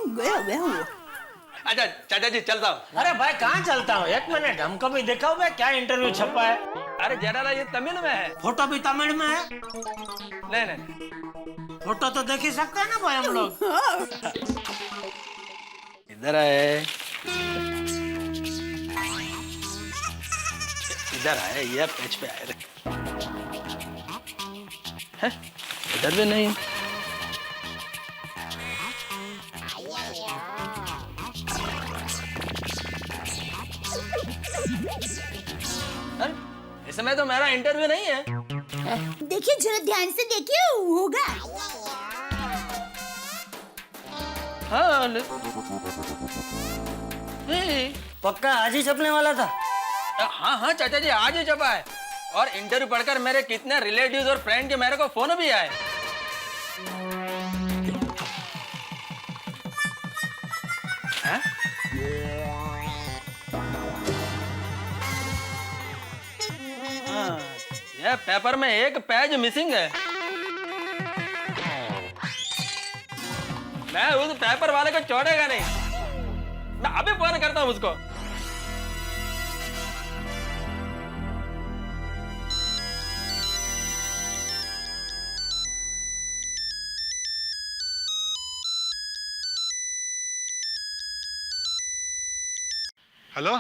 गया वो। अच्छा चाचा जी, चलता हूँ। अरे भाई, कहाँ चलता हूँ? एक मिनट, हमको भी देखा हुआ क्या इंटरव्यू छपा है? अरे जेठालाल, ये तमिल में है। फोटो भी तमिल में है? नहीं, फोटो तो देख ही सकते हैं ना भाई हम लोग। इधर है, इधर है, ये पेज पे आए। इधर भी नहीं। इसमें तो मेरा इंटरव्यू नहीं है। देखिए, जरा ध्यान से देखिए, होगा। हाँ, पक्का आज ही छपने वाला था? हाँ चाचा जी, आज ही छपा है। और इंटरव्यू पढ़कर मेरे कितने रिलेटिव्स और फ्रेंड के मेरे को फोन भी आए। हाँ? यह पेपर में एक पेज मिसिंग है। मैं उस पेपर वाले को छोड़ेगा नहीं। मैं अभी फोन करता हूँ उसको। हेलो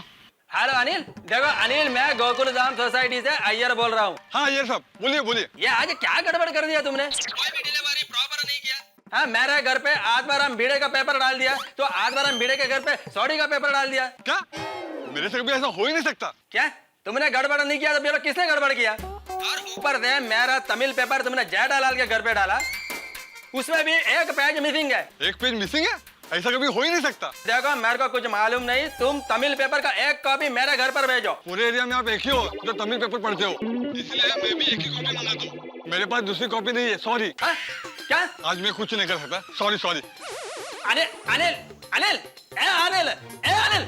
हेलो अनिल, देखो अनिल, मैं गोकुल धाम सोसाइटी से अय्यर बोल रहा हूँ। हाँ अय्यर साहब, बोलिए बोलिए। ये आज क्या गड़बड़ कर दिया तुमने? कोई भी डिलीवरी प्रॉपर नहीं किया। हाँ, मेरे घर पे आत्माराम भिड़े का पेपर डाल दिया, तो आत्माराम भिड़े के घर पे सौड़ी का पेपर डाल दिया। क्या? मेरे से कभी ऐसा हो ही नहीं सकता। क्या तुमने गड़बड़ नहीं किया तो बोलो किसने गड़बड़ किया? और ऊपर से मेरा तमिल पेपर तुमने जेठालाल के घर पे डाला, उसमें भी एक पेज मिसिंग है। एक पेज मिसिंग है? ऐसा कभी हो ही नहीं सकता। देखो, मेरे को कुछ मालूम नहीं, तुम तमिल पेपर का एक कॉपी मेरे घर पर भेजो। पूरे एरिया में आप एक ही हो जो तमिल पेपर पढ़ते हो, इसलिए मैं भी एक ही कॉपी मंगाता हूँ। मेरे पास दूसरी कॉपी नहीं है, सॉरी। क्या? आज मैं कुछ नहीं कर सकता, सॉरी सॉरी। अनिल अनिल अनिल ए अनिल ए अनिल,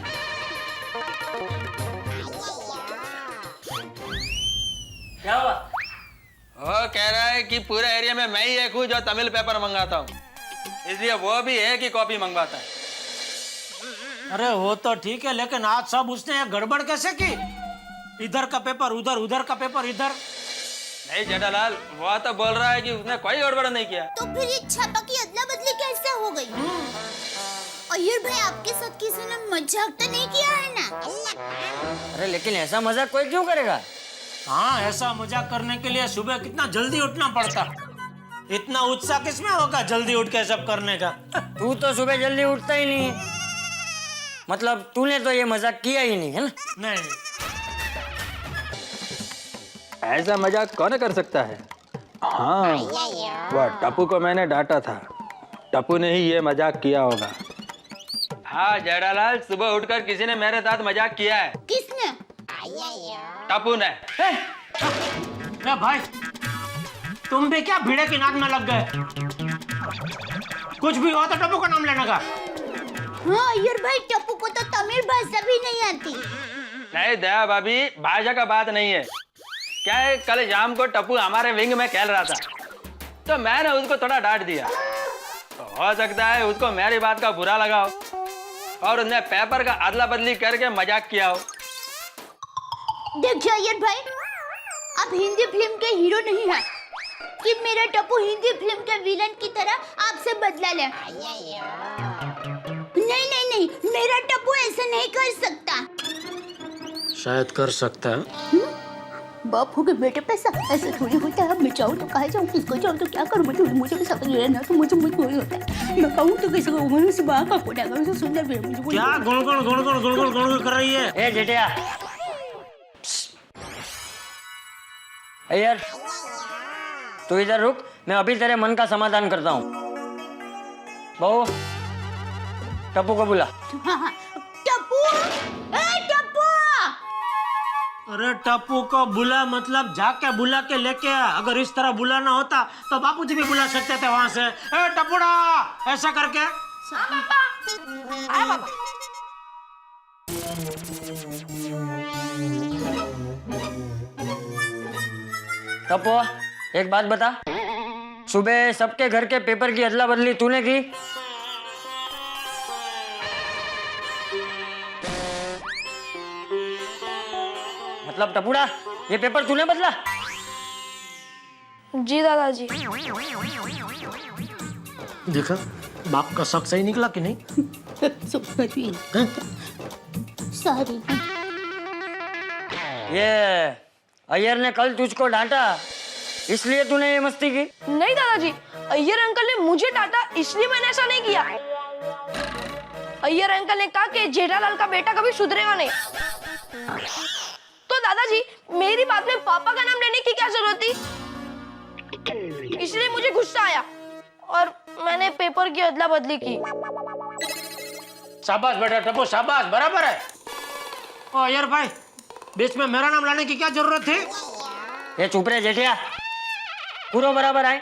क्या हुआ? वो कह रहा है कि पूरे एरिया में मैं ही एक हूँ जो तमिल पेपर मंगाता हूँ, इसलिए वो भी एक ही कॉपी मंगवाता है। अरे वो तो ठीक है, लेकिन आज सब उसने गड़बड़ कैसे की? इधर का पेपर उधर, उधर का पेपर इधर। नहीं जेठालाल, वो तो बोल रहा है कि उसने कोई गड़बड़ नहीं किया। तो फिर ये छापा की अदला बदली कैसे हो गई? अय्यर भाई, आपके साथ किसी ने मजाक तो नहीं किया है ना? अरे लेकिन ऐसा मजाक कोई क्यों करेगा? हाँ, ऐसा मजाक करने के लिए सुबह कितना जल्दी उठना पड़ता। इतना उत्साह किसमें होगा जल्दी उठ के सब करने का? तू तो सुबह जल्दी उठता ही नहीं, मतलब तूने तो ये मजाक किया ही नहीं, है ना? नहीं, ऐसा मजाक कौन कर सकता है? हाँ, वह टप्पू को मैंने डांटा था, टप्पू ने ही ये मजाक किया होगा। हाँ जेठालाल, सुबह उठकर किसी ने मेरे साथ मजाक किया है। किसने? टप्पू ने। अरे भाई, तुम भी क्या भीड़े की नाक में लग गए? कुछ भी हो तो टप्पू का नाम लेने का। हाँ अय्यर भाई, टप्पू को तो तमिल भाषा भी नहीं आती। नहीं दया भाभी, भाषा का बात नहीं है। क्या है, कल शाम को टप्पू हमारे विंग में खेल रहा था, तो मैंने उसको थोड़ा डांट दिया। तो हो सकता है उसको मेरी बात का बुरा लगा हो और उसने पेपर का अदला बदली करके मजाक किया हो। देखिए अय्यर भाई, आप हिंदी फिल्म के हीरो नहीं हैं कि मेरा टप्पू हिंदी फिल्म के विलन की तरह आपसे बदला ले। नहीं नहीं नहीं, मेरा टप्पू ऐसा नहीं कर सकता। शायद कर सकता है। बाप हो गए बेटे, पैसा ऐसे थोड़ी होता है। मैं चाहूँ तो कहा जाऊँ, किसको चाहूँ तो क्या करूँ? मुझे भी समझ नहीं ना, तो मुझे थोड़ी होता है। मैं कहूँ तो कैसे कहूँ? मैंने सुबह का कोटा करूँ तो सुंदर भी मुझे क्या गुण कर रही है? ए जेठिया, अय्यर तू इधर रुक, मैं अभी तेरे मन का समाधान करता हूँ। बहू, टप्पू को बुला। टप्पू, ए टप्पू! अरे टप्पू को बुला मतलब जाके बुला के लेके आ। अगर इस तरह बुलाना होता तो बापूजी भी बुला सकते थे वहां से। ए टप्पूड़ा, ऐसा करके। टप्पू, एक बात बता, सुबह सबके घर के पेपर की अदला बदली तूने की? मतलब टप्पूड़ा, ये पेपर तूने बदला? जी दादाजी। देखा, बाप का शक सही निकला कि नहीं? सॉरी। ये अय्यर ने कल तुझको डांटा, इसलिए तूने ये मस्ती की? नहीं दादाजी, अय्यर अंकल ने मुझे डांटा इसलिए मैंने ऐसा नहीं किया। अय्यर अंकल ने कहा कि जेठालाल का बेटा कभी सुधरेगा नहीं। तो दादाजी, मेरी बात में पापा का नाम लेने की क्या जरूरत थी? इसलिए मुझे गुस्सा आया और मैंने पेपर की अदला बदली की। शाबाश बेटा टप्पू, शाबाश, बराबर है। ओ अय्यर भाई, बीच में मेरा नाम लाने की क्या जरूरत थी? ये चुप रहे जेठिया, पूरा बराबर आए,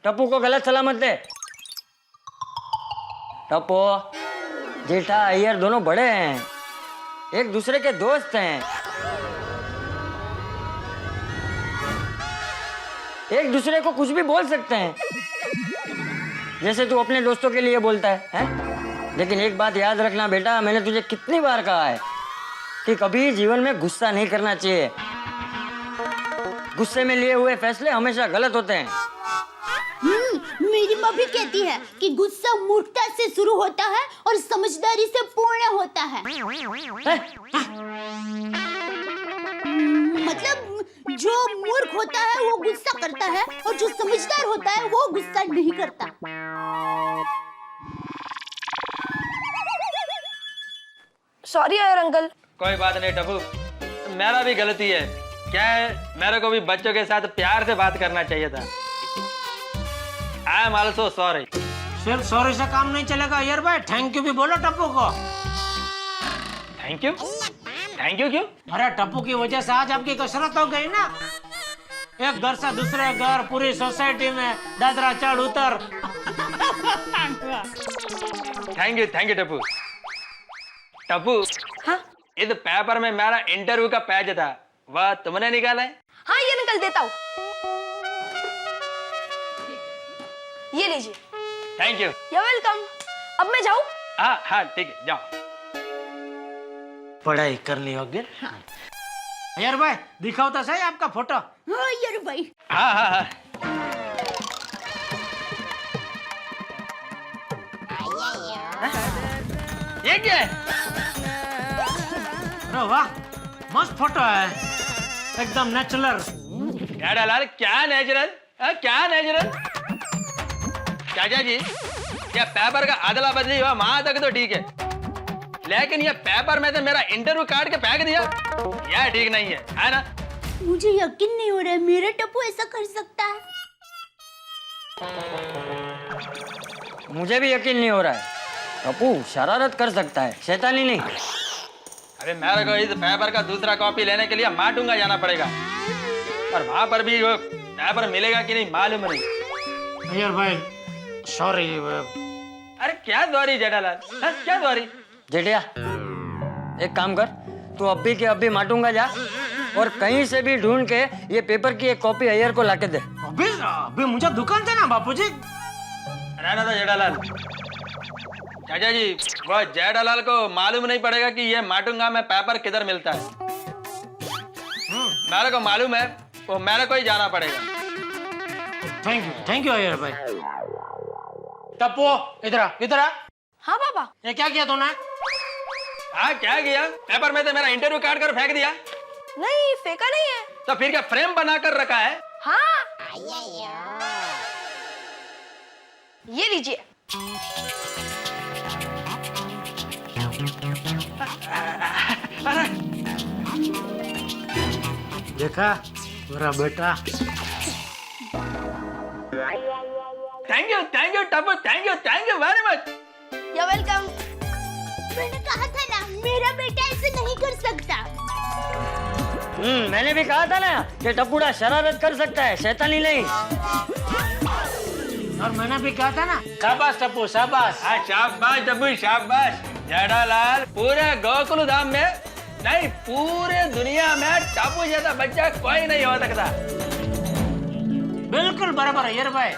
टप्पू को गलत सलामत दे। टप्पू, जेठा अय्यर दोनों बड़े हैं, एक दूसरे के दोस्त हैं, एक दूसरे को कुछ भी बोल सकते हैं, जैसे तू अपने दोस्तों के लिए बोलता है? लेकिन एक बात याद रखना बेटा, मैंने तुझे कितनी बार कहा है कि कभी जीवन में गुस्सा नहीं करना चाहिए। गुस्से में लिए हुए फैसले हमेशा गलत होते हैं। मेरी माँ भी कहती है कि गुस्सा मूर्खता से शुरू होता है और समझदारी से पूर्ण होता है। मतलब जो मूर्ख होता है वो गुस्सा करता है और जो समझदार होता है वो गुस्सा नहीं करता। Sorry Iyer uncle. कोई बात नहीं टप्पू, मेरा भी गलती है। क्या है, मेरे को भी बच्चों के साथ प्यार से बात करना चाहिए था। I am also sorry. सिर्फ सॉरी से काम नहीं चलेगा अय्यर भाई, थैंक यू भी बोलो टप्पू को। Thank you? थैंक यू क्यों? अरे टप्पू की वजह से आज आपकी कसरत हो गई ना। एक घर से दूसरे घर, पूरी सोसाइटी में दादरा चढ़ उतर। Thank you Tappu. टप्पू, हाँ? इस पेपर में मेरा इंटरव्यू का पेज था, वह तुमने निकाला है? हाँ, ये निकल देता हूँ। ये लीजिए। Thank you. You're welcome। अब मैं जाऊँ? हाँ ठीक है, जाओ। पढ़ाई कर ली होगी। अय्यर भाई, दिखाओ तो सही आपका फोटो। हाँ अय्यर भाई। हाँ हाँ हाँ ये क्या है? अरे वाह, मस्त फोटो है, एकदम नेचुरल। जेठालाल क्या नेचुरल? क्या नेचुरल? चाचा जी, ये पेपर का अदला बदली हुआ वहां तक तो ठीक है, लेकिन ये पेपर में से मेरा इंटरव्यू काट के फेंक दिया, यह ठीक नहीं है ना? मुझे यकीन नहीं हो रहा है मेरा टप्पू ऐसा कर सकता है। मुझे भी यकीन नहीं हो रहा है, टप्पू शरारत कर सकता है, शैतानी नहीं। अरे मेरे को इस पेपर का दूसरा कॉपी लेने के लिए माटूंगा जाना पड़ेगा, और वहां पर भी वो पेपर मिलेगा कि नहीं मालूम नहीं। अय्यर भाई सॉरी। अरे क्या सॉरी जेठालाल, क्या सॉरी? जेठिया एक काम कर, तू अभी के अभी माटूंगा जा और कहीं से भी ढूंढ के ये पेपर की एक कॉपी अय्यर को लाके दे। अभी मुझे दुकान थे ना बापूजी। रहना था जेठालाल। चाचा जी, वो जेठालाल को मालूम नहीं पड़ेगा कि ये माटूंगा में पेपर किधर मिलता है। मेरे को मालूम है, वो मेरे को ही जाना पड़ेगा। थैंक यू अय्यर भाई। टप्पू इधर आ। हाँ पापा। ये क्या किया तूने? हाँ क्या किया? पेपर में से मेरा इंटरव्यू काट कर फेंक दिया। नहीं, फेंका नहीं है। तो फिर क्या फ्रेम बनाकर रखा है? हाँ ये लीजिए। देखा मेरा बेटा। Thank you Tappu, thank you very much. You welcome. मैंने कहा था ना मेरा बेटा ऐसे नहीं कर सकता। मैंने भी कहा था ना कि टप्पूड़ा शरारत कर सकता है, शैतानी नहीं। और मैंने भी कहा था ना, शाबाश टप्पू शाबाश। हाँ शाबाश टप्पू शाबाश। जेठालाल, पूरे गोकुल धाम में नहीं, पूरे दुनिया में टप्पू जैसा बच्चा कोई नहीं हो सकता। बिल्कुल बराबर अय्यर भाई,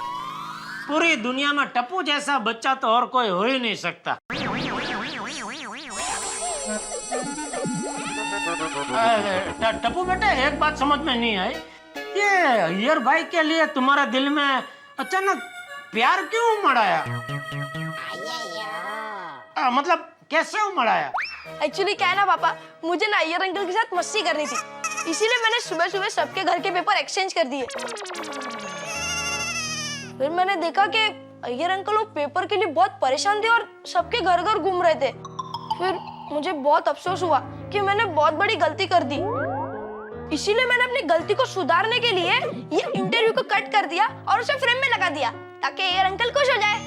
पूरी दुनिया में टप्पू जैसा बच्चा तो और कोई हो ही नहीं सकता। टप्पू बेटा एक बात समझ में नहीं आई, ये अय्यर भाई के लिए तुम्हारे दिल में अचानक प्यार क्यों उमड़ आया? मतलब कैसे उमड़ आया? एक्चुअली क्या है ना पापा, मुझे ना अय्यर अंकल के साथ मस्ती करनी थी, इसीलिए मैंने सुबह सुबह सबके घर के पेपर एक्सचेंज कर दिए। फिर मैंने देखा कि अय्यर अंकल वो पेपर के लिए बहुत परेशान थे और सबके घर घर घूम रहे थे। फिर मुझे बहुत अफसोस हुआ कि मैंने बहुत बड़ी गलती कर दी, इसीलिए मैंने अपनी गलती को सुधारने के लिए ये इंटरव्यू को कट कर दिया और उसे फ्रेम में लगा दिया ताकि अय्यर अंकल खुश हो जाए।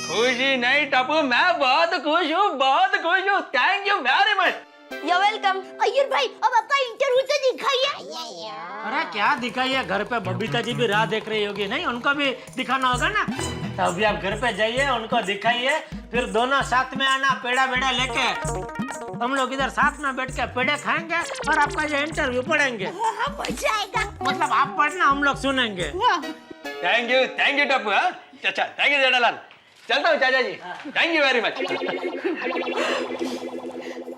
खुशी नहीं टप्पू, मैं बहुत खुश हूँ, बहुत खुश हूँ। Thank you very much. You welcome. Iyer भाई अब आपका इंटरव्यू तो दिखाइए। अरे क्या दिखाइए, घर पे बबीता जी भी राह देख रही होगी, नहीं उनको भी दिखाना होगा ना। तो अभी आप घर पे जाइए, उनको दिखाइए, फिर दोनों साथ में आना पेड़ा बेड़ा लेके, हम लोग इधर साथ में बैठ के पेड़े खाएंगे और आपका जो इंटरव्यू पढ़ेंगे। मजा आएगा। मतलब आप पढ़ना, हम लोग सुनेंगे। Thank you Tappu. अच्छा थैंक यू जेठालाल, चलता हूँ चाचा जी। Thank you very much.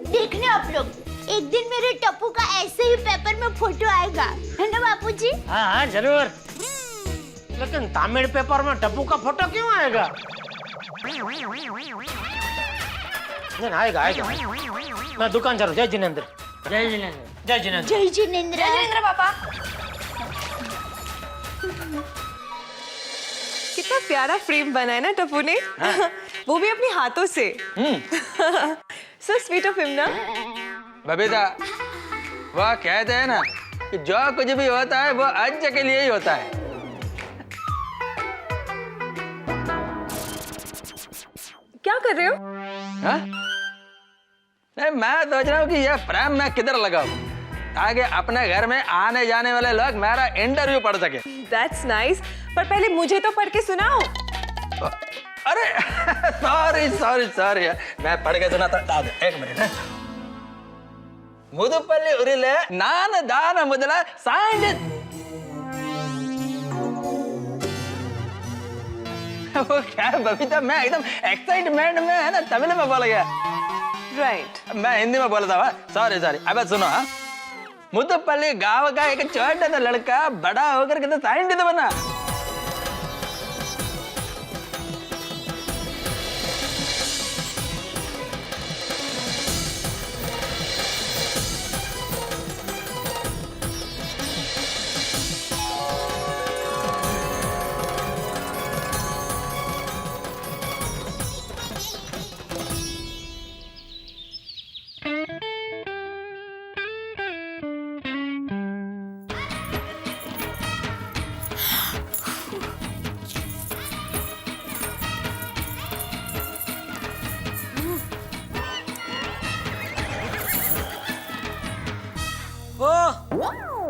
देखना आप लोग, एक दिन मेरे टप्पू का ऐसे ही पेपर में फोटो आएगा, है ना बापूजी? हाँ हाँ जरूर। लेकिन तमिल पेपर में टप्पू का फोटो क्यों आएगा? आएगा। मैं दुकान चलूं। जय जिनेंद्र। जय जिनेंद्र। जय जिनेंद्र। जय जिनेंद्र। जय जिनेंद्र पापा। कितना प्यारा फ्रेम बनाया ना टप्पू ने। वो भी अपने हाथों से। सो स्वीट ऑफ हिम ना। बबीता, वह कहते हैं ना कि जो कुछ भी होता है वो अच्छे के लिए ही होता है। क्या कर रहे हो? हाँ? नहीं, मैं सोच रहा हूँ कि यह फ्रेम मैं किधर लगाऊं ताकि अपने घर में आने जाने वाले लोग मेरा इंटरव्यू पढ़ सके। That's nice. पर पहले मुझे तो पढ़ के सुनाओ। अरे सॉरी मैं पढ़ के सुना था। एक मिनट। मुदुपल्ली उरिले नान दान मुदला साइंटिस्ट। वो क्या बबीता, मैं एकदम एक्साइटमेंट में है ना, तमिल में बोल गया। राइट। मैं हिंदी में बोला था। सॉरी। अब सुनो। हाँ, मुतपल्ली गांव का एक छोटा सा लड़का बड़ा होकर के तो साइंटिस्ट बना।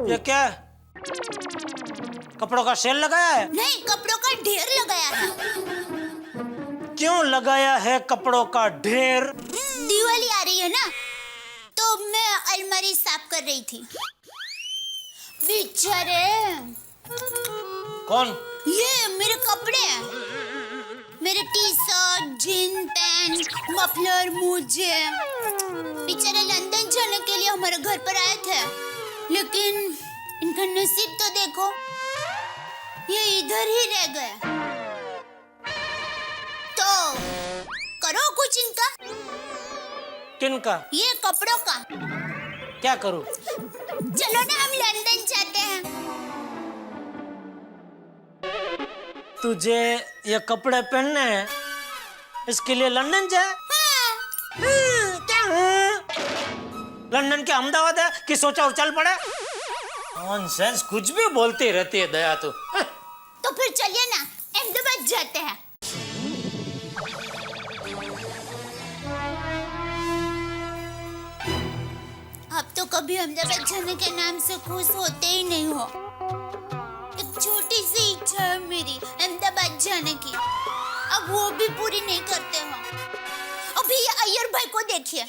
ये क्या है? कपड़ों का सेल लगाया है? नहीं, कपड़ों का ढेर लगाया है। क्यों लगाया है कपड़ों का ढेर? दिवाली आ रही है ना, तो मैं अलमारी साफ कर रही थी। बेचारे। कौन? ये मेरे कपड़े हैं, मेरे T shirt, gene pant, muffler, मोजे। बेचारे लंदन जाने के लिए हमारे घर पर आए थे, लेकिन इनका नसीब तो देखो, ये इधर ही रह गए। तो करो कुछ इनका। किनका? ये कपड़ों का। क्या करूं? चलो ना, हम लंदन जाते हैं। तुझे ये कपड़े पहनने हैं, इसके लिए लंदन जाए? क्या लंदन के अहमदाबाद है कि सोचा चल पड़े? नॉनसेंस, कुछ भी बोलती रहती है दया तू। तो फिर चलिए ना, अहमदाबाद जाते हैं। आप तो कभी अहमदाबाद जाने के नाम से खुश होते ही नहीं हो। एक छोटी सी इच्छा है मेरी अहमदाबाद जाने की, अब वो भी पूरी नहीं करते हो। अभी ये अय्यर भाई को देखिए,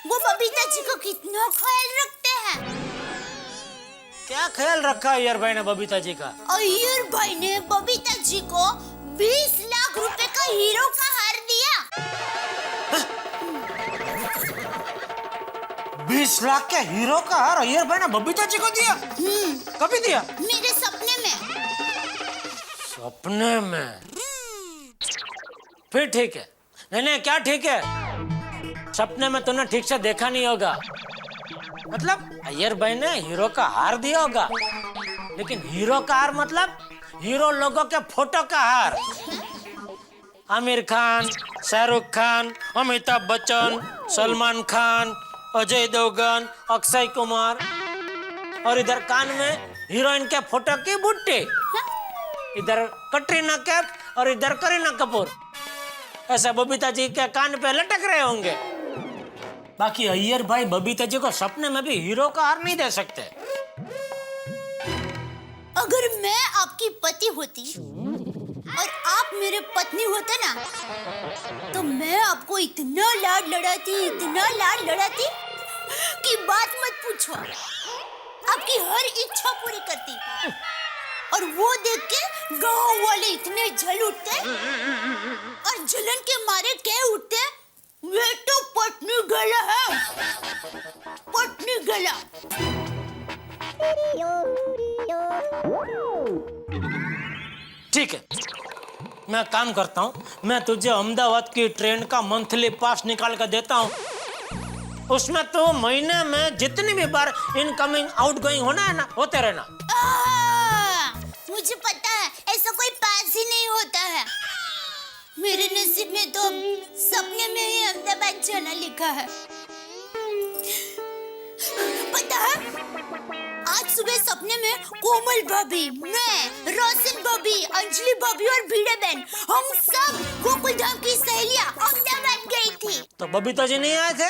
वो बबीता जी को कितना ख्याल रखते हैं। क्या ख्याल रखा अय्यर भाई ने बबीता जी का? अय्यर भाई ने बबीता जी को 20 लाख रुपए का हीरो का हार दिया। 20 लाख के हीरो का हार अय्यर भाई ने बबीता जी को दिया? कभी दिया? मेरे सपने में। सपने में? फिर ठीक है। नहीं, क्या ठीक है? सपने में तूने ठीक से देखा नहीं होगा। मतलब अय्यर भाई ने हीरो का हार दिया होगा, लेकिन हीरो का हार मतलब हीरो लोगों के फोटो का हार। आमिर खान, शाहरुख खान, अमिताभ बच्चन, सलमान खान, अजय देवगन, अक्षय कुमार, और इधर कान में हीरोइन के फोटो की बुट्टी, इधर कटरीना कैफ और इधर करीना कपूर। ऐसा बबीता जी के कान पे लटक रहे होंगे। बाकी अय्यर भाई बबीता जी को सपने में भी हीरो का हार नहीं दे सकते। अगर मैं आपकी पति होती और आप मेरे पत्नी होते ना, तो मैं आपको इतना लाड लड़ाती कि बात मत पूछो। आपकी हर इच्छा पूरी करती, और वो देख के गांव वाले इतने जल उठते और जलन के मारे कह उठते, ये तो पत्नी गला है, पत्नी गला। ठीक है, मैं काम करता हूँ, मैं तुझे अहमदाबाद की ट्रेन का मंथली पास निकाल कर देता हूँ। उसमें तो महीने में जितनी भी बार इनकमिंग आउटगोइंग होना है ना, होते रहना। मुझे पता है, ऐसा कोई पास ही नहीं होता है। मेरे नसीब में तो सपने में ही अहमदाबाद जाना लिखा है। पता है, आज सुबह सपने में कोमल भाभी, मैं, रोशन भाभी, अंजलि भाभी और भीड़े बहन, हम सब गोकुल धाम की सहेलियां अहमदाबाद गई थी। तो बबीता जी नहीं आए थे?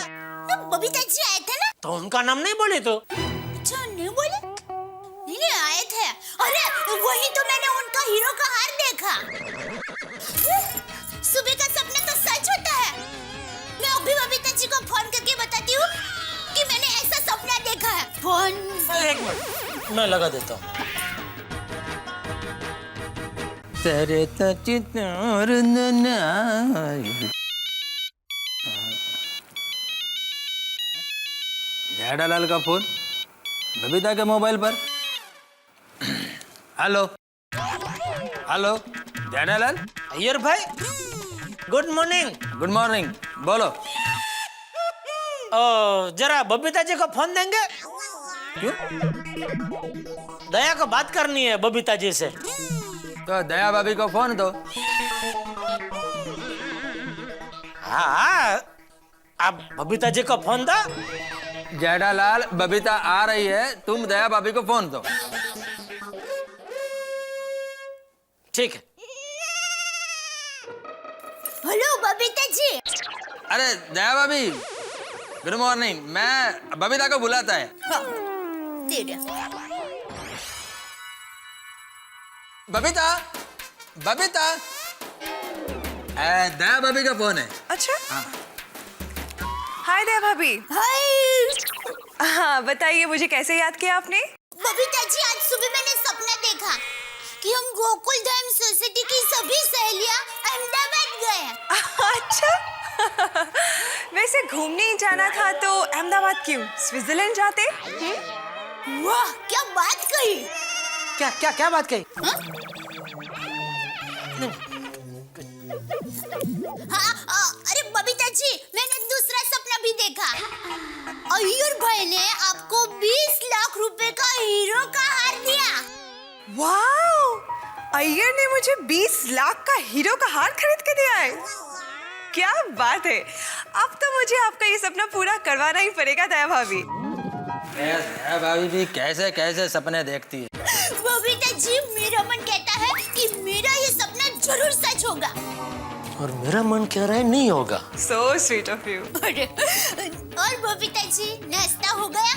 तो बबीता जी आए थे ना। तो उनका नाम नहीं बोले तो? अच्छा, नहीं बोले? नहीं आए थे। अरे वही तो मैंने उनका हीरो का हार देखा। सुबह का सपना तो सच होता है। मैं अभी बबीता जी को फोन करके बताती हूँ कि मैंने ऐसा सपना देखा है। फोन। एक मिनट, मैं लगा देता हूँ। तेरे जेठालाल का फोन। बबीता के मोबाइल पर। Hello hello Jailal. अय्यर भाई, गुड मॉर्निंग। गुड मॉर्निंग, बोलो। जरा बबीता जी को फोन देंगे? क्यों? दया को बात करनी है बबीता जी से। तो दया भाभी को फोन दो। हाँ, आप बबीता जी को फोन दो। जेठालाल, बबीता आ रही है, तुम दया भाभी को फोन दो। ठीक है। हेलो बबीता जी। अरे दया भाभी, गुड मॉर्निंग। मैं बबीता को बुलाता है। बबीता, बबीता, दया भाभी का फोन है। अच्छा। हाय दया भाभी। हाय। हाँ बताइए, मुझे कैसे याद किया आपने? बबीता जी, आज सुबह मैंने सपना देखा कि हम गोकुल धाम सोसाइटी की सभी सहेलियां अहमदाबाद गए हैं। अच्छा। वैसे घूमने ही जाना था तो अहमदाबाद क्यों, स्विट्जरलैंड जाते? वाह, क्या बात कही। क्या क्या क्या बात कही? हाँ, अरे बबीता जी, मैंने दूसरा सपना भी देखा। अय्यर भाई ने आपको 20 लाख रुपए का हीरो का हार दिया। वाओ, अय्यर ने मुझे 20 लाख का हीरो का हार खरीद के दिया है। क्या बात है। अब तो मुझे आपका ये सपना पूरा करवाना ही पड़ेगा दया भाभी। दया भाभी भी कैसे कैसे सपने देखती है। बबीता जी, मेरा मन कहता है कि मेरा ये सपना जरूर सच होगा। और मेरा मन कह रहा है नहीं होगा। So sweet of you. और बबीता जी, नाश्ता हो गया?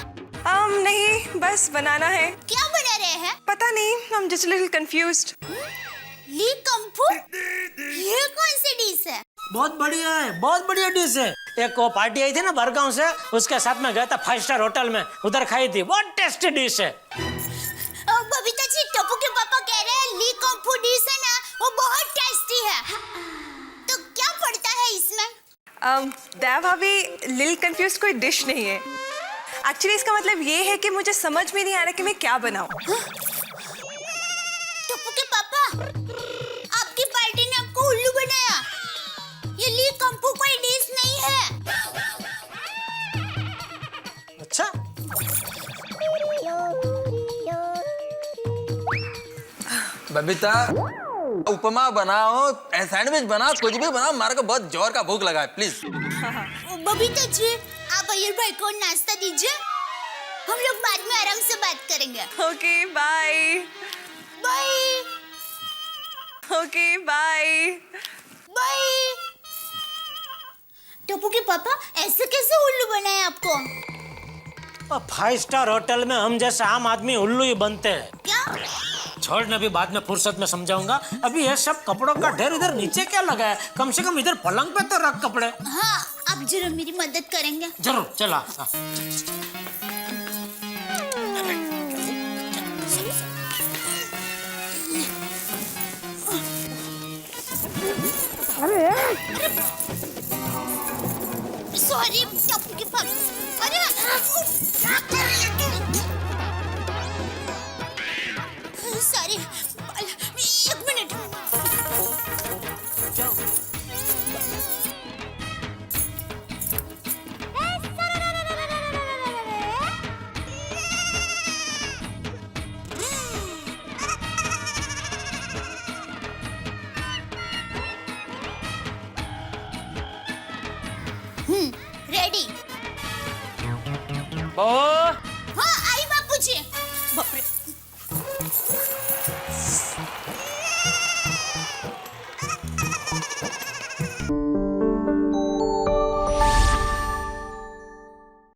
नहीं, बस बनाना है। क्या बना रहे हैं? पता नहीं, I'm just a little confused. ली कंफू? ये कौन सी डिश है? बहुत बढ़िया है, बहुत बढ़िया डिश है। एक वो पार्टी आई थी ना बरगांव से, उसके साथ में गया था 5 स्टार होटल में, उधर खाई थी। बहुत टेस्टी डिश है। बबीता जी, टप्पू के पापा कह रहे हैं ली कंफू डिश है ना, वो बहुत टेस्टी है। तो क्या पड़ता है इसमें? दया भाभी, लिल कंफ्यूज कोई डिश नहीं है। एक्चुअली इसका मतलब ये है कि मुझे समझ में नहीं आ रहा कि मैं क्या बनाऊं। टप्पू के पापा, आपकी पार्टी ने आपको उल्लू बनाया। ये ली कंफू कोई डिश नहीं है। अच्छा, बबीता, उपमा बनाओ, सैंडविच बनाओ, कुछ भी बनाओ, हमारे को बहुत जोर का भूख लगा है, प्लीज। बबीता जी, आप अय्यर भाई को नाश्ता दीजिए, हम लोग बाद में आराम से बात करेंगे। Okay bye. Bye. Okay bye. Bye. Tappu के पापा, ऐसे कैसे उल्लू बनाए आपको? 5 स्टार होटल में हम जैसे आम आदमी उल्लू ही बनते हैं। क्या? छोड़ना भी बाद में फुर्सत में समझाऊंगा। अभी ये सब कपड़ों का ढेर इधर नीचे क्या लगा है? कम से कम इधर पलंग पे तो रख कपड़े। हाँ, आप जरूर मेरी मदद करेंगे। जरूर, चला। सॉरी टप्पू के पापा। अरे सॉरी, 1 मिनट। बहुत